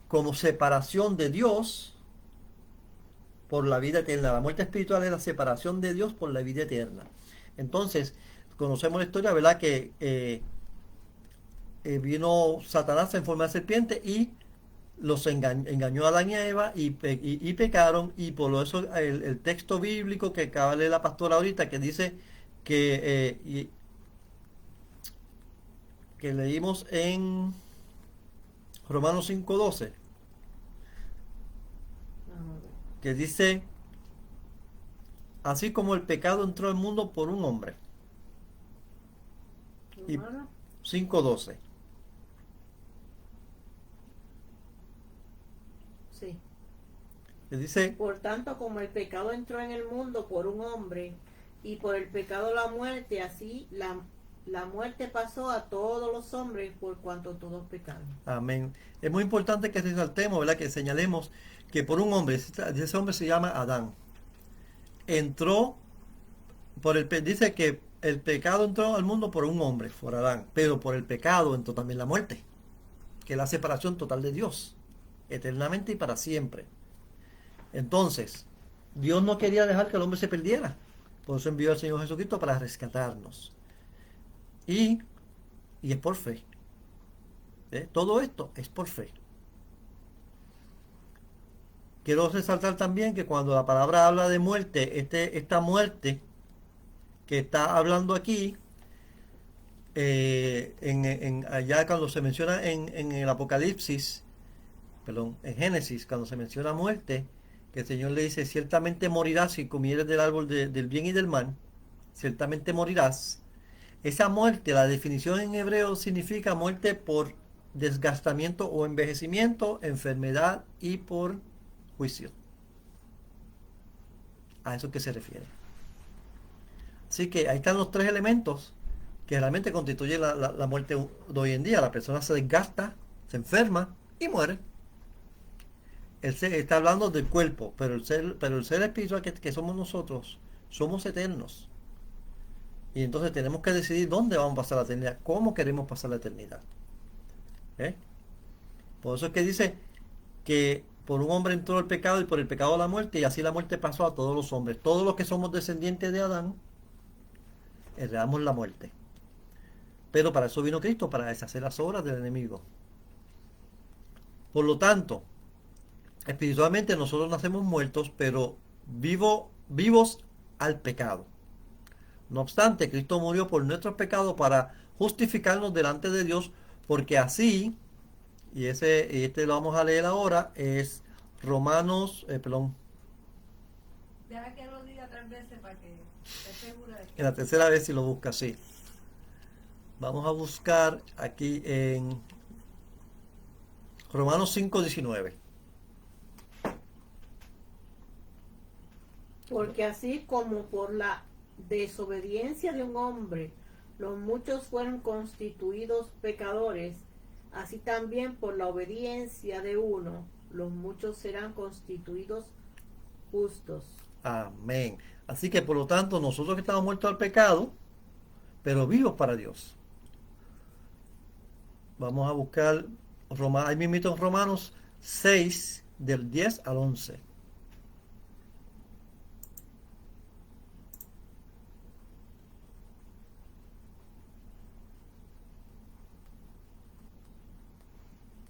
como separación de Dios por la vida eterna. La muerte espiritual es la separación de Dios por la vida eterna. Entonces, conocemos la historia, ¿verdad? Que vino Satanás en forma de serpiente y los engañó a Adán y a Eva y pecaron, y por eso el texto bíblico que acaba de leer la pastora ahorita, que dice que leímos en Romanos 5:12, que dice, así como el pecado entró al mundo por un hombre. Y 5:12. Sí. Que dice, Por tanto, como el pecado entró en el mundo por un hombre, y por el pecado la muerte, así la muerte pasó a todos los hombres por cuanto todos pecaron. amén. Es muy importante que resaltemos, ¿verdad? Que señalemos que por un hombre, ese hombre se llama Adán, entró dice que el pecado entró al mundo por un hombre, por Adán, pero por el pecado entró también la muerte, que es la separación total de Dios, eternamente y para siempre. Entonces, Dios no quería dejar que el hombre se perdiera, por eso envió al Señor Jesucristo para rescatarnos. Y es por fe. Todo esto es por fe. Quiero resaltar también que cuando la palabra habla de muerte, esta muerte que está hablando aquí, allá cuando se menciona en el Apocalipsis, perdón, en Génesis, cuando se menciona muerte, que el Señor le dice, ciertamente morirás si comieres del árbol del bien y del mal, ciertamente morirás. Esa muerte, la definición en hebreo significa muerte por desgastamiento o envejecimiento, enfermedad y por juicio. A eso que se refiere. Así que ahí están los tres elementos que realmente constituyen la muerte de hoy en día. La persona se desgasta, se enferma y muere. está hablando del cuerpo, pero el ser espiritual que somos nosotros, somos eternos. Y entonces tenemos que decidir dónde vamos a pasar la eternidad, cómo queremos pasar la eternidad. ¿Eh? Por eso es que dice que por un hombre entró el pecado y por el pecado la muerte, y así la muerte pasó a todos los hombres. Todos los que somos descendientes de Adán, heredamos la muerte. Pero para eso vino Cristo, para deshacer las obras del enemigo. Por lo tanto, espiritualmente nosotros nacemos muertos, pero vivos al pecado. No obstante, Cristo murió por nuestros pecados para justificarnos delante de Dios, porque así, y este lo vamos a leer ahora, es Romanos, Deja que lo diga 3 veces para que esté segura de que... en la tercera vez si lo busca así. Vamos a buscar aquí en Romanos 5:19. Porque así como por la desobediencia de un hombre los muchos fueron constituidos pecadores, así también por la obediencia de uno los muchos serán constituidos justos. Amén. Así que por lo tanto, nosotros que estamos muertos al pecado, pero vivos para Dios. Vamos a buscar ahí mismo en Romanos 6, del 10 al 11.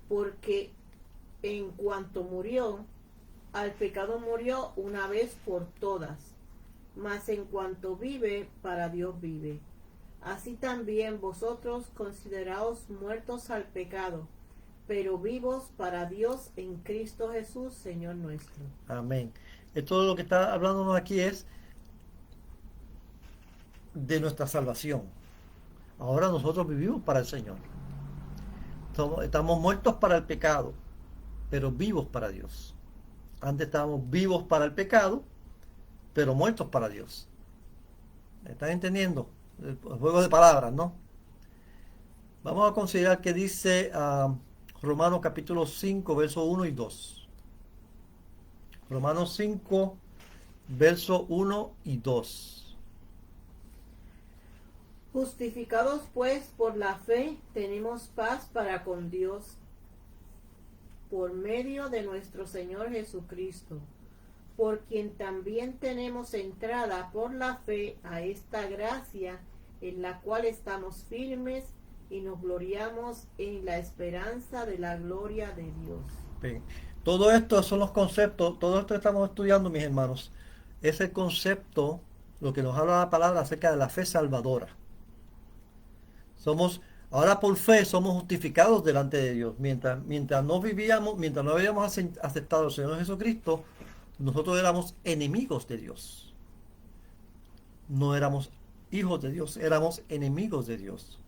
Porque en cuanto murió, al pecado murió una vez por todas, mas en cuanto vive, para Dios vive. Así también vosotros consideraos muertos al pecado, pero vivos para Dios en Cristo Jesús, Señor nuestro. Amén. Esto lo que está hablándonos aquí es de nuestra salvación. Ahora nosotros vivimos para el Señor. Estamos muertos para el pecado, pero vivos para Dios. Antes estábamos vivos para el pecado, pero muertos para Dios. ¿Están entendiendo? El juego de palabras, ¿no? Vamos a considerar que dice Romanos capítulo 5, versos 1 y 2. Romanos 5, versos 1 y 2. Justificados pues por la fe, tenemos paz para con Dios por medio de nuestro Señor Jesucristo, por quien también tenemos entrada por la fe a esta gracia en la cual estamos firmes y nos gloriamos en la esperanza de la gloria de Dios. Bien. Todo esto son los conceptos, todo esto que estamos estudiando, mis hermanos, es el concepto, lo que nos habla la palabra acerca de la fe salvadora. Ahora por fe somos justificados delante de Dios. Mientras no vivíamos, mientras no habíamos aceptado al Señor Jesucristo, nosotros éramos enemigos de Dios. No éramos hijos de Dios, éramos enemigos de Dios.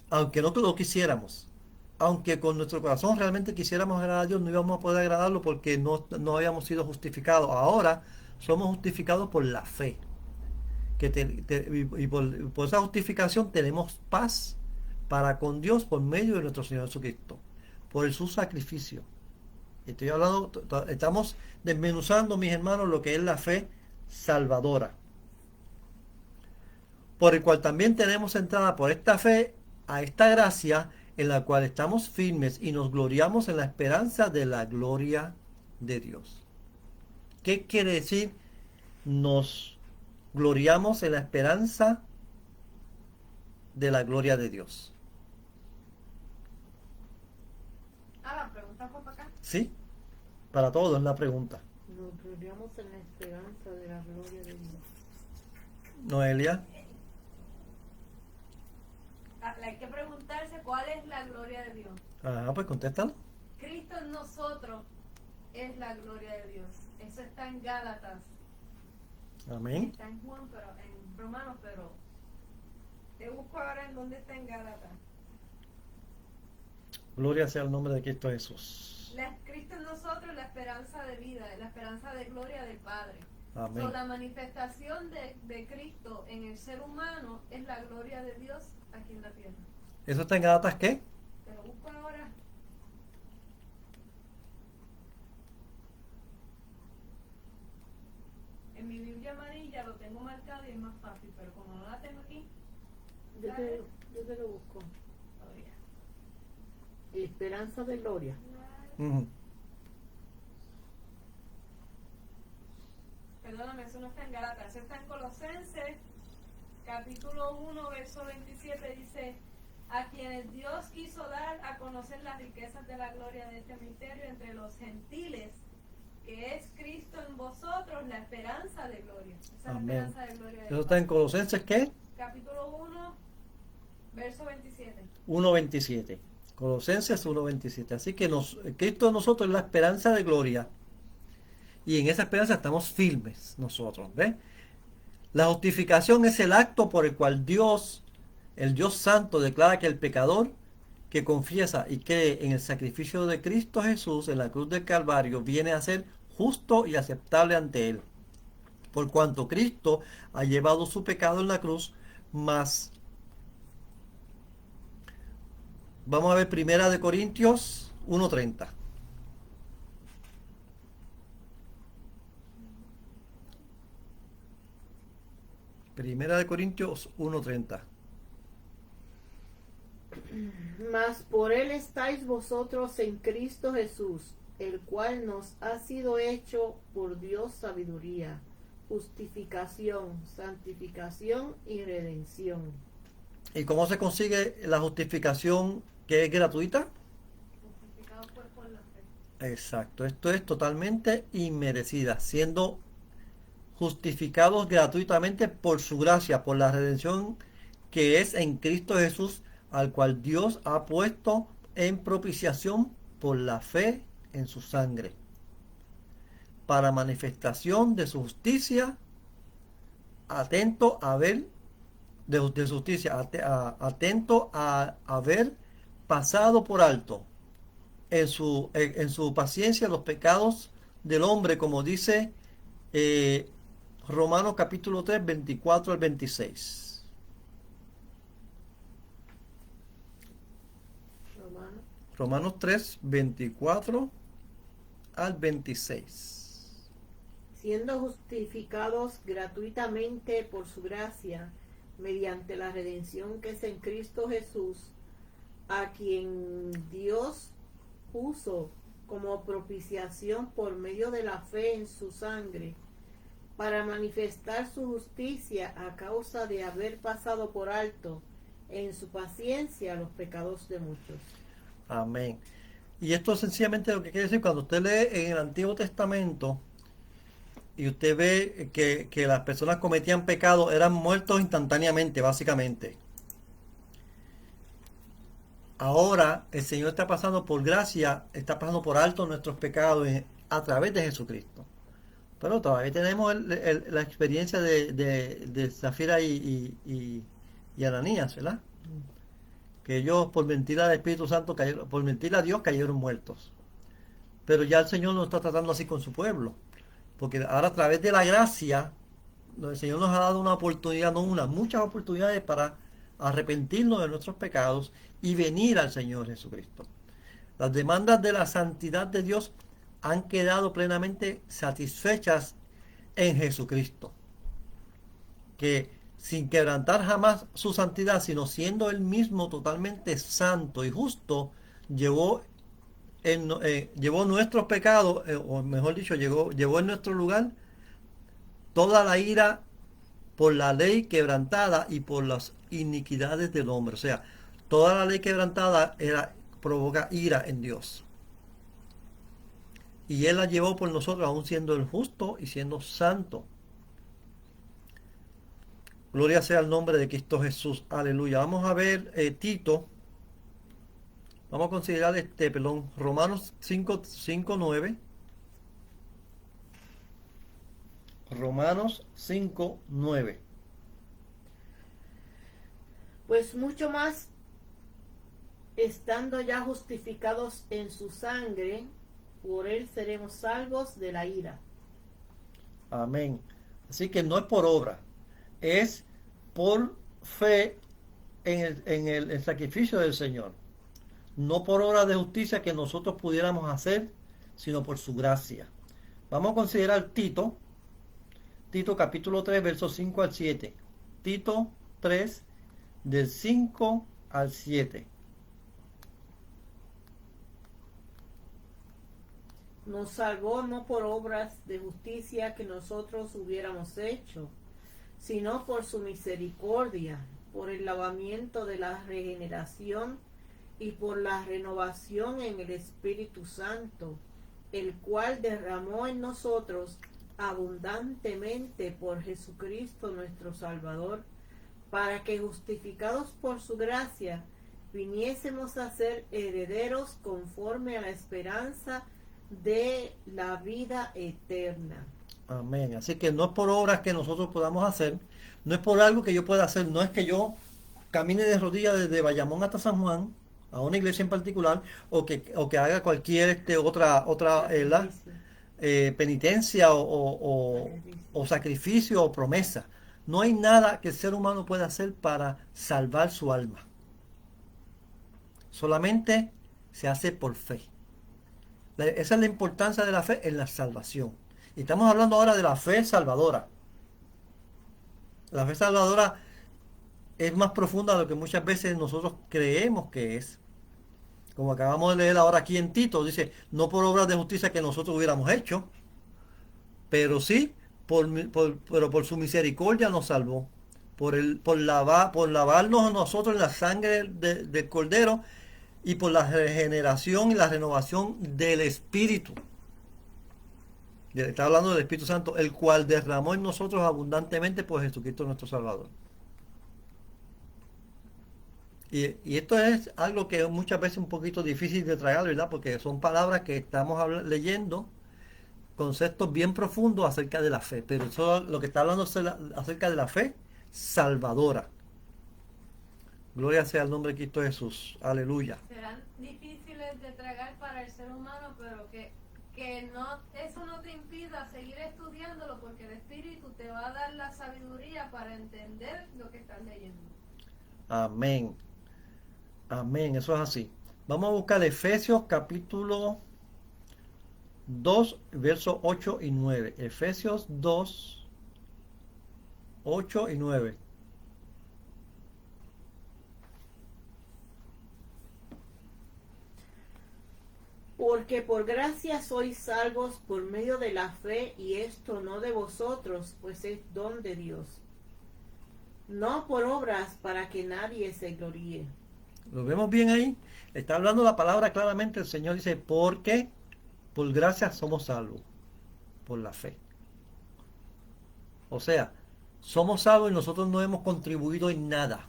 Aunque no lo quisiéramos. Aunque con nuestro corazón realmente quisiéramos agradar a Dios, no íbamos a poder agradarlo porque no habíamos sido justificados. Ahora somos justificados por la fe. Y por esa justificación tenemos paz para con Dios por medio de nuestro Señor Jesucristo, por su sacrificio. Estamos desmenuzando, mis hermanos, lo que es la fe salvadora, por el cual también tenemos entrada por esta fe a esta gracia en la cual estamos firmes y nos gloriamos en la esperanza de la gloria de Dios. ¿Qué quiere decir? Nos gloriamos en la esperanza de la gloria de Dios. La pregunta fue para acá. ¿Sí? Para todos es la pregunta. Nos gloriamos en la esperanza de la gloria de Dios. Noelia. Hay que preguntarse cuál es la gloria de Dios. Pues contéstalo. Cristo en nosotros es la gloria de Dios. Eso está en Gálatas. Amén. Está en Juan, pero en Romanos, pero te busco ahora en dónde está en Gálatas. Gloria sea el nombre de Cristo Jesús. Cristo en nosotros, la esperanza de vida, la esperanza de gloria del Padre. Amén. La manifestación de Cristo en el ser humano es la gloria de Dios aquí en la tierra. ¿Eso está en Gálatas qué? Te lo busco ahora. yo te lo busco. Esperanza de gloria. Ujú. Perdóname, eso no está en Gálatas, eso está en Colosenses, capítulo 1, verso 27, dice: a quienes Dios quiso dar a conocer las riquezas de la gloria de este misterio entre los gentiles, que es Cristo en vosotros, la esperanza de gloria. Esa es la Amén. esperanza de gloria de Eso está en Colosenses, ¿qué? capítulo 1, verso 27. 1.27. Colosenses 1.27. Así que Cristo en nosotros es la esperanza de gloria. Y en esa esperanza estamos firmes nosotros. ¿Ves? La justificación es el acto por el cual Dios, el Dios Santo, declara que el pecador que confiesa y cree en el sacrificio de Cristo Jesús en la cruz del Calvario viene a ser justo y aceptable ante Él. Por cuanto Cristo ha llevado su pecado en la cruz, más. Vamos a ver Primera de Corintios 1:30. Primera de Corintios 1:30. Mas por él estáis vosotros en Cristo Jesús, el cual nos ha sido hecho por Dios sabiduría, justificación, santificación y redención. ¿Y cómo se consigue la justificación que es gratuita? Justificado pues por la fe. Exacto, esto es totalmente inmerecida, siendo justificados gratuitamente por su gracia, por la redención que es en Cristo Jesús, al cual Dios ha puesto en propiciación por la fe en su sangre, para manifestación de su justicia, atento a ver, de su justicia, atento a haber pasado por alto en su paciencia los pecados del hombre, como dice Romanos capítulo 3, 24 al 26. Romanos 3, 24 al 26. Siendo justificados gratuitamente por su gracia, mediante la redención que es en Cristo Jesús, a quien Dios puso como propiciación por medio de la fe en su sangre, para manifestar su justicia a causa de haber pasado por alto en su paciencia los pecados de muchos. Amén. Y esto sencillamente lo que quiere decir, cuando usted lee en el Antiguo Testamento y usted ve que las personas cometían pecado, eran muertos instantáneamente, básicamente. Ahora el Señor está pasando por gracia, está pasando por alto nuestros pecados a través de Jesucristo. Pero todavía tenemos la experiencia de Zafira y Ananías, ¿verdad? Que ellos por mentira del Espíritu Santo cayeron, por mentira a Dios cayeron muertos. Pero ya el Señor no está tratando así con su pueblo, porque ahora a través de la gracia el Señor nos ha dado una oportunidad, no una, muchas oportunidades para arrepentirnos de nuestros pecados y venir al Señor Jesucristo. Las demandas de la santidad de Dios han quedado plenamente satisfechas en Jesucristo, que sin quebrantar jamás su santidad, sino siendo él mismo totalmente santo y justo, llevó nuestros pecados, o mejor dicho, llevó en nuestro lugar toda la ira por la ley quebrantada y por las iniquidades del hombre. O sea, toda la ley quebrantada provoca ira en Dios. Y él la llevó por nosotros, aún siendo el justo y siendo santo. Gloria sea el nombre de Cristo Jesús. Aleluya. Vamos a ver Tito. Vamos a considerar Romanos 5:9. Romanos 5:9. Pues mucho más, estando ya justificados en su sangre, por él seremos salvos de la ira. Amén. Así que no es por obra, es por fe en el sacrificio del Señor. No por obra de justicia que nosotros pudiéramos hacer, sino por su gracia. Vamos a considerar Tito capítulo 3, versos 5 al 7. Tito 3, del 5 al 7. Nos salvó no por obras de justicia que nosotros hubiéramos hecho, sino por su misericordia, por el lavamiento de la regeneración y por la renovación en el Espíritu Santo, el cual derramó en nosotros abundantemente por Jesucristo nuestro Salvador, para que justificados por su gracia viniésemos a ser herederos conforme a la esperanza de la vida eterna. Amén. Así que no es por obras que nosotros podamos hacer, no es por algo que yo pueda hacer, no es que yo camine de rodillas desde Bayamón hasta San Juan, a una iglesia en particular, o que haga cualquier otra ¿verdad? Penitencia o sacrificio o promesa. No hay nada que el ser humano pueda hacer para salvar su alma. Solamente se hace por fe. Esa es la importancia de la fe en la salvación. Y estamos hablando ahora de la fe salvadora. La fe salvadora es más profunda de lo que muchas veces nosotros creemos que es. Como acabamos de leer ahora aquí en Tito, dice, no por obras de justicia que nosotros hubiéramos hecho, pero sí pero por su misericordia nos salvó. Por lavarnos a nosotros en la sangre del Cordero y por la regeneración y la renovación del Espíritu. Está hablando del Espíritu Santo, el cual derramó en nosotros abundantemente por Jesucristo nuestro Salvador. Y esto es algo que muchas veces es un poquito difícil de tragar, ¿verdad? Porque son palabras que estamos leyendo, conceptos bien profundos acerca de la fe. Pero eso lo que está hablando es acerca de la fe salvadora. Gloria sea el nombre de Cristo Jesús. Aleluya. Serán difíciles de tragar para el ser humano, pero que no, eso no te impida seguir estudiándolo, porque el Espíritu te va a dar la sabiduría para entender lo que estás leyendo. Amén. Amén, eso es así. Vamos a buscar Efesios capítulo 2, versos 8 y 9. Efesios 2, 8 y 9. Porque por gracia sois salvos por medio de la fe, y esto no de vosotros, pues es don de Dios. No por obras, para que nadie se gloríe. ¿Lo vemos bien ahí? Está hablando la palabra claramente. El Señor dice, porque por gracia somos salvos, por la fe. O sea, somos salvos y nosotros no hemos contribuido en nada.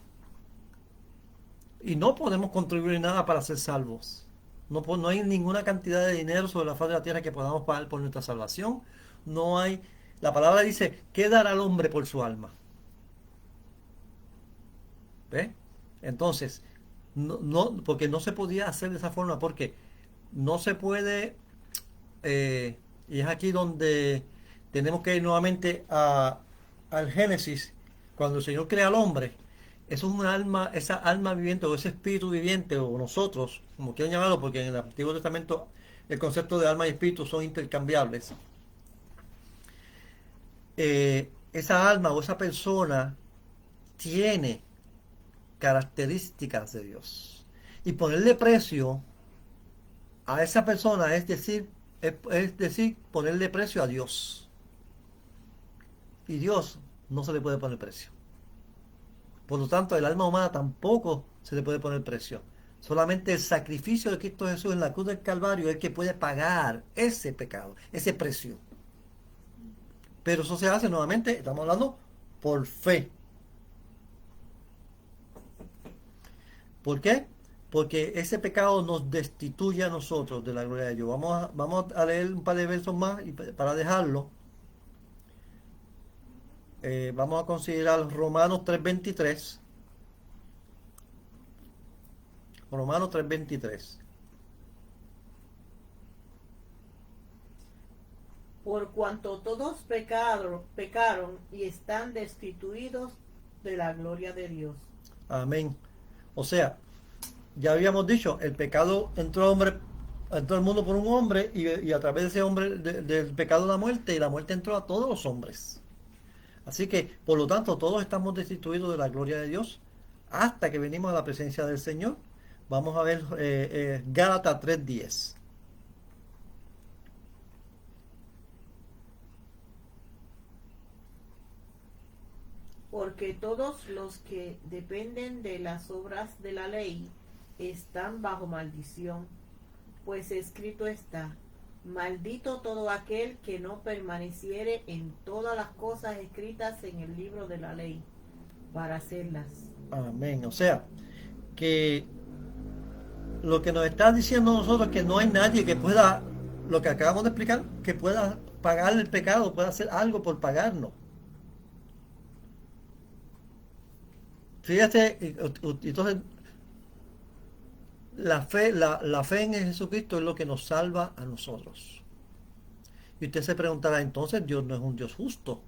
Y no podemos contribuir en nada para ser salvos. No hay ninguna cantidad de dinero sobre la faz de la tierra que podamos pagar por nuestra salvación. No hay. La palabra dice, ¿qué dará al hombre por su alma? ¿Ve? Entonces, porque no se podía hacer de esa forma, porque no se puede, y es aquí donde tenemos que ir nuevamente al Génesis, cuando el Señor crea al hombre. Eso es un alma, esa alma viviente o ese espíritu viviente, o nosotros, como quieran llamarlo, porque en el Antiguo Testamento el concepto de alma y espíritu son intercambiables. Esa alma o esa persona tiene características de Dios. Y ponerle precio a esa persona es decir, ponerle precio a Dios. Y Dios no se le puede poner precio. Por lo tanto, el alma humana tampoco se le puede poner precio. Solamente el sacrificio de Cristo Jesús en la cruz del Calvario es el que puede pagar ese pecado, ese precio. Pero eso se hace nuevamente, estamos hablando, por fe. ¿Por qué? Porque ese pecado nos destituye a nosotros de la gloria de Dios. Vamos a leer un par de versos más y para dejarlo. Vamos a considerar Romanos 3:23. Romanos 3:23. Por cuanto todos pecaron y están destituidos de la gloria de Dios. Amén. O sea, ya habíamos dicho, el pecado entró al mundo por un hombre, y a través de ese hombre, del pecado, la muerte, y la muerte entró a todos los hombres. Así que, por lo tanto, todos estamos destituidos de la gloria de Dios hasta que venimos a la presencia del Señor. Vamos a ver Gálatas 3:10. Porque todos los que dependen de las obras de la ley están bajo maldición, pues escrito está: maldito todo aquel que no permaneciere en todas las cosas escritas en el libro de la ley, para hacerlas. Amén. O sea, que lo que nos está diciendo nosotros es que no hay nadie que pueda, lo que acabamos de explicar, que pueda pagar el pecado, pueda hacer algo por pagarnos. Fíjate, entonces la fe en Jesucristo es lo que nos salva a nosotros. Y usted se preguntará, entonces Dios no es un Dios justo,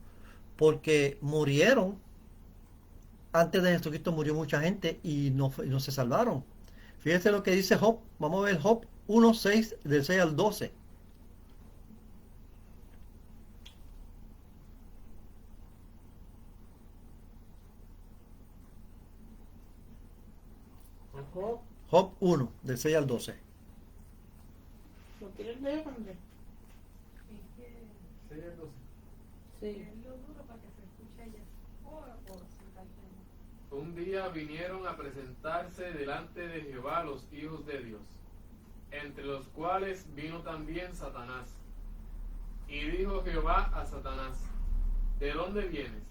porque murieron, antes de Jesucristo murió mucha gente y no se salvaron. Fíjese lo que dice Job, vamos a ver Job 1:6, del 6 al 12. Job, Job 1, del 6 al 12. ¿lo quieres leer, Andrés? Sí. Un día vinieron a presentarse delante de Jehová los hijos de Dios, entre los cuales vino también Satanás. Y dijo Jehová a Satanás: ¿de dónde vienes?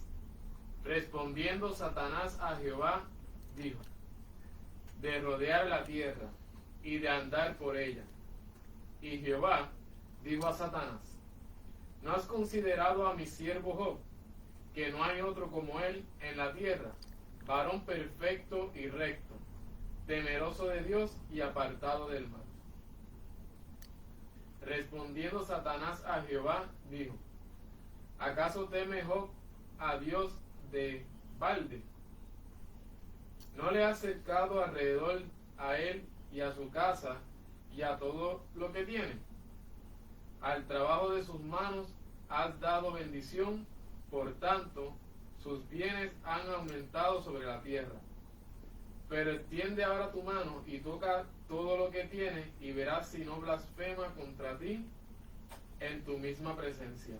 Respondiendo Satanás a Jehová, dijo: de rodear la tierra y de andar por ella. Y Jehová dijo a Satanás: ¿no has considerado a mi siervo Job, que no hay otro como él en la tierra, varón perfecto y recto, temeroso de Dios y apartado del mal? Respondiendo Satanás a Jehová, dijo: ¿acaso teme Job a Dios de balde? ¿No le has cercado alrededor a él y a su casa y a todo lo que tiene? Al trabajo de sus manos has dado bendición, por tanto sus bienes han aumentado sobre la tierra. Pero extiende ahora tu mano y toca todo lo que tiene, y verás si no blasfema contra ti en tu misma presencia.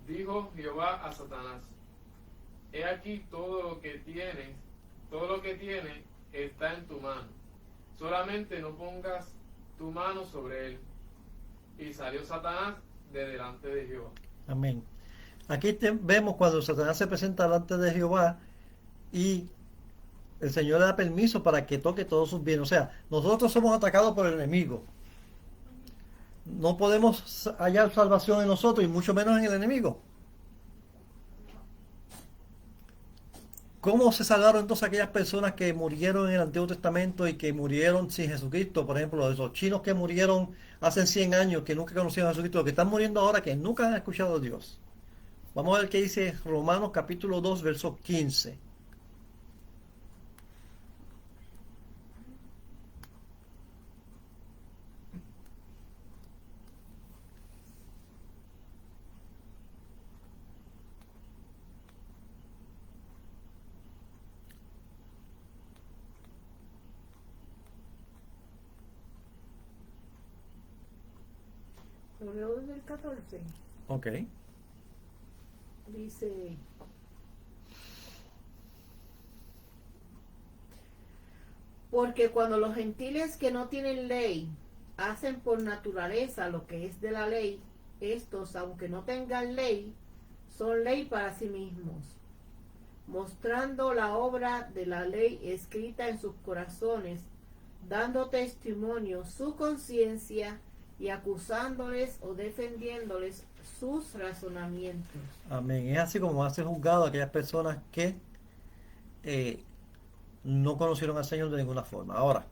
Dijo Jehová a Satanás: he aquí todo lo que tiene está en tu mano, solamente no pongas tu mano sobre él. Y salió Satanás de delante de Jehová. Amén. Aquí vemos cuando Satanás se presenta delante de Jehová y el Señor le da permiso para que toque todos sus bienes. O sea, nosotros somos atacados por el enemigo. No podemos hallar salvación en nosotros y mucho menos en el enemigo. ¿Cómo se salvaron entonces aquellas personas que murieron en el Antiguo Testamento y que murieron sin Jesucristo? Por ejemplo, esos chinos que murieron hace 100 años, que nunca conocieron a Jesucristo, los que están muriendo ahora, que nunca han escuchado a Dios. Vamos a ver qué dice Romanos capítulo 2, verso 15. Lo leo desde el 14. Ok. Dice: porque cuando los gentiles que no tienen ley hacen por naturaleza lo que es de la ley, estos, aunque no tengan ley, son ley para sí mismos, mostrando la obra de la ley escrita en sus corazones, dando testimonio su conciencia y acusándoles o defendiéndoles sus razonamientos. Amén. Es así como va a ser juzgado a aquellas personas que no conocieron al Señor de ninguna forma. Ahora,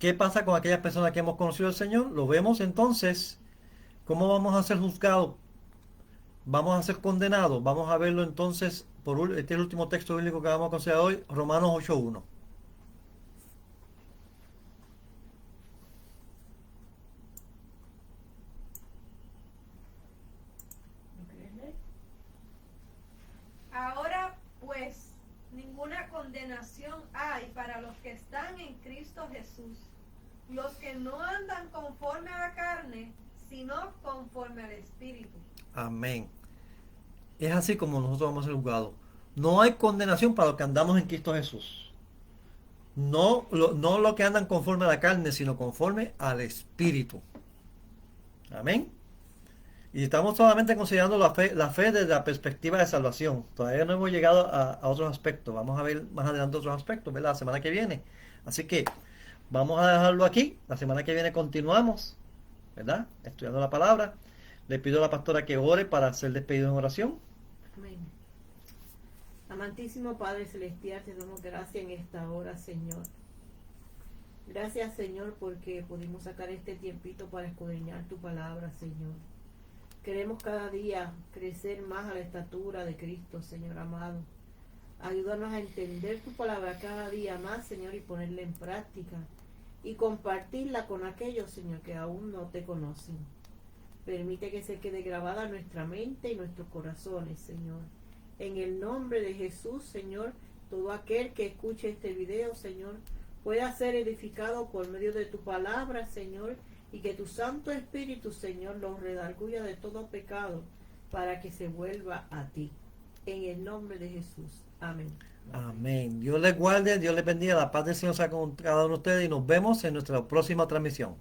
¿qué pasa con aquellas personas que hemos conocido al Señor? Lo vemos entonces. ¿Cómo vamos a ser juzgados? Vamos a ser condenados. Vamos a verlo entonces por este es el último texto bíblico que vamos a considerar hoy, Romanos 8:1. Ahora pues ninguna condenación Cristo Jesús, los que no andan conforme a la carne, sino conforme al Espíritu. Amén. Es así como nosotros vamos a ser juzgados. No hay condenación para los que andamos en Cristo Jesús. No lo que andan conforme a la carne, sino conforme al Espíritu. Amén. Y estamos solamente considerando la fe desde la perspectiva de salvación. Todavía no hemos llegado a otros aspectos. Vamos a ver más adelante otros aspectos, ¿verdad? La semana que viene. Así que vamos a dejarlo aquí. La semana que viene continuamos, ¿verdad? Estudiando la palabra. Le pido a la pastora que ore para ser despedido en oración. Amén. Amantísimo Padre Celestial, te damos gracias en esta hora, Señor. Gracias, Señor, porque pudimos sacar este tiempito para escudriñar tu palabra, Señor. Queremos cada día crecer más a la estatura de Cristo, Señor amado. Ayúdanos a entender tu palabra cada día más, Señor, y ponerla en práctica y compartirla con aquellos, Señor, que aún no te conocen. Permite que se quede grabada en nuestra mente y nuestros corazones, Señor. En el nombre de Jesús, Señor, todo aquel que escuche este video, Señor, pueda ser edificado por medio de tu palabra, Señor, y que tu Santo Espíritu, Señor, los redarguya de todo pecado para que se vuelva a ti. En el nombre de Jesús. Amén. Amén. Dios les guarde, Dios les bendiga, la paz del Señor sea con cada uno de ustedes y nos vemos en nuestra próxima transmisión.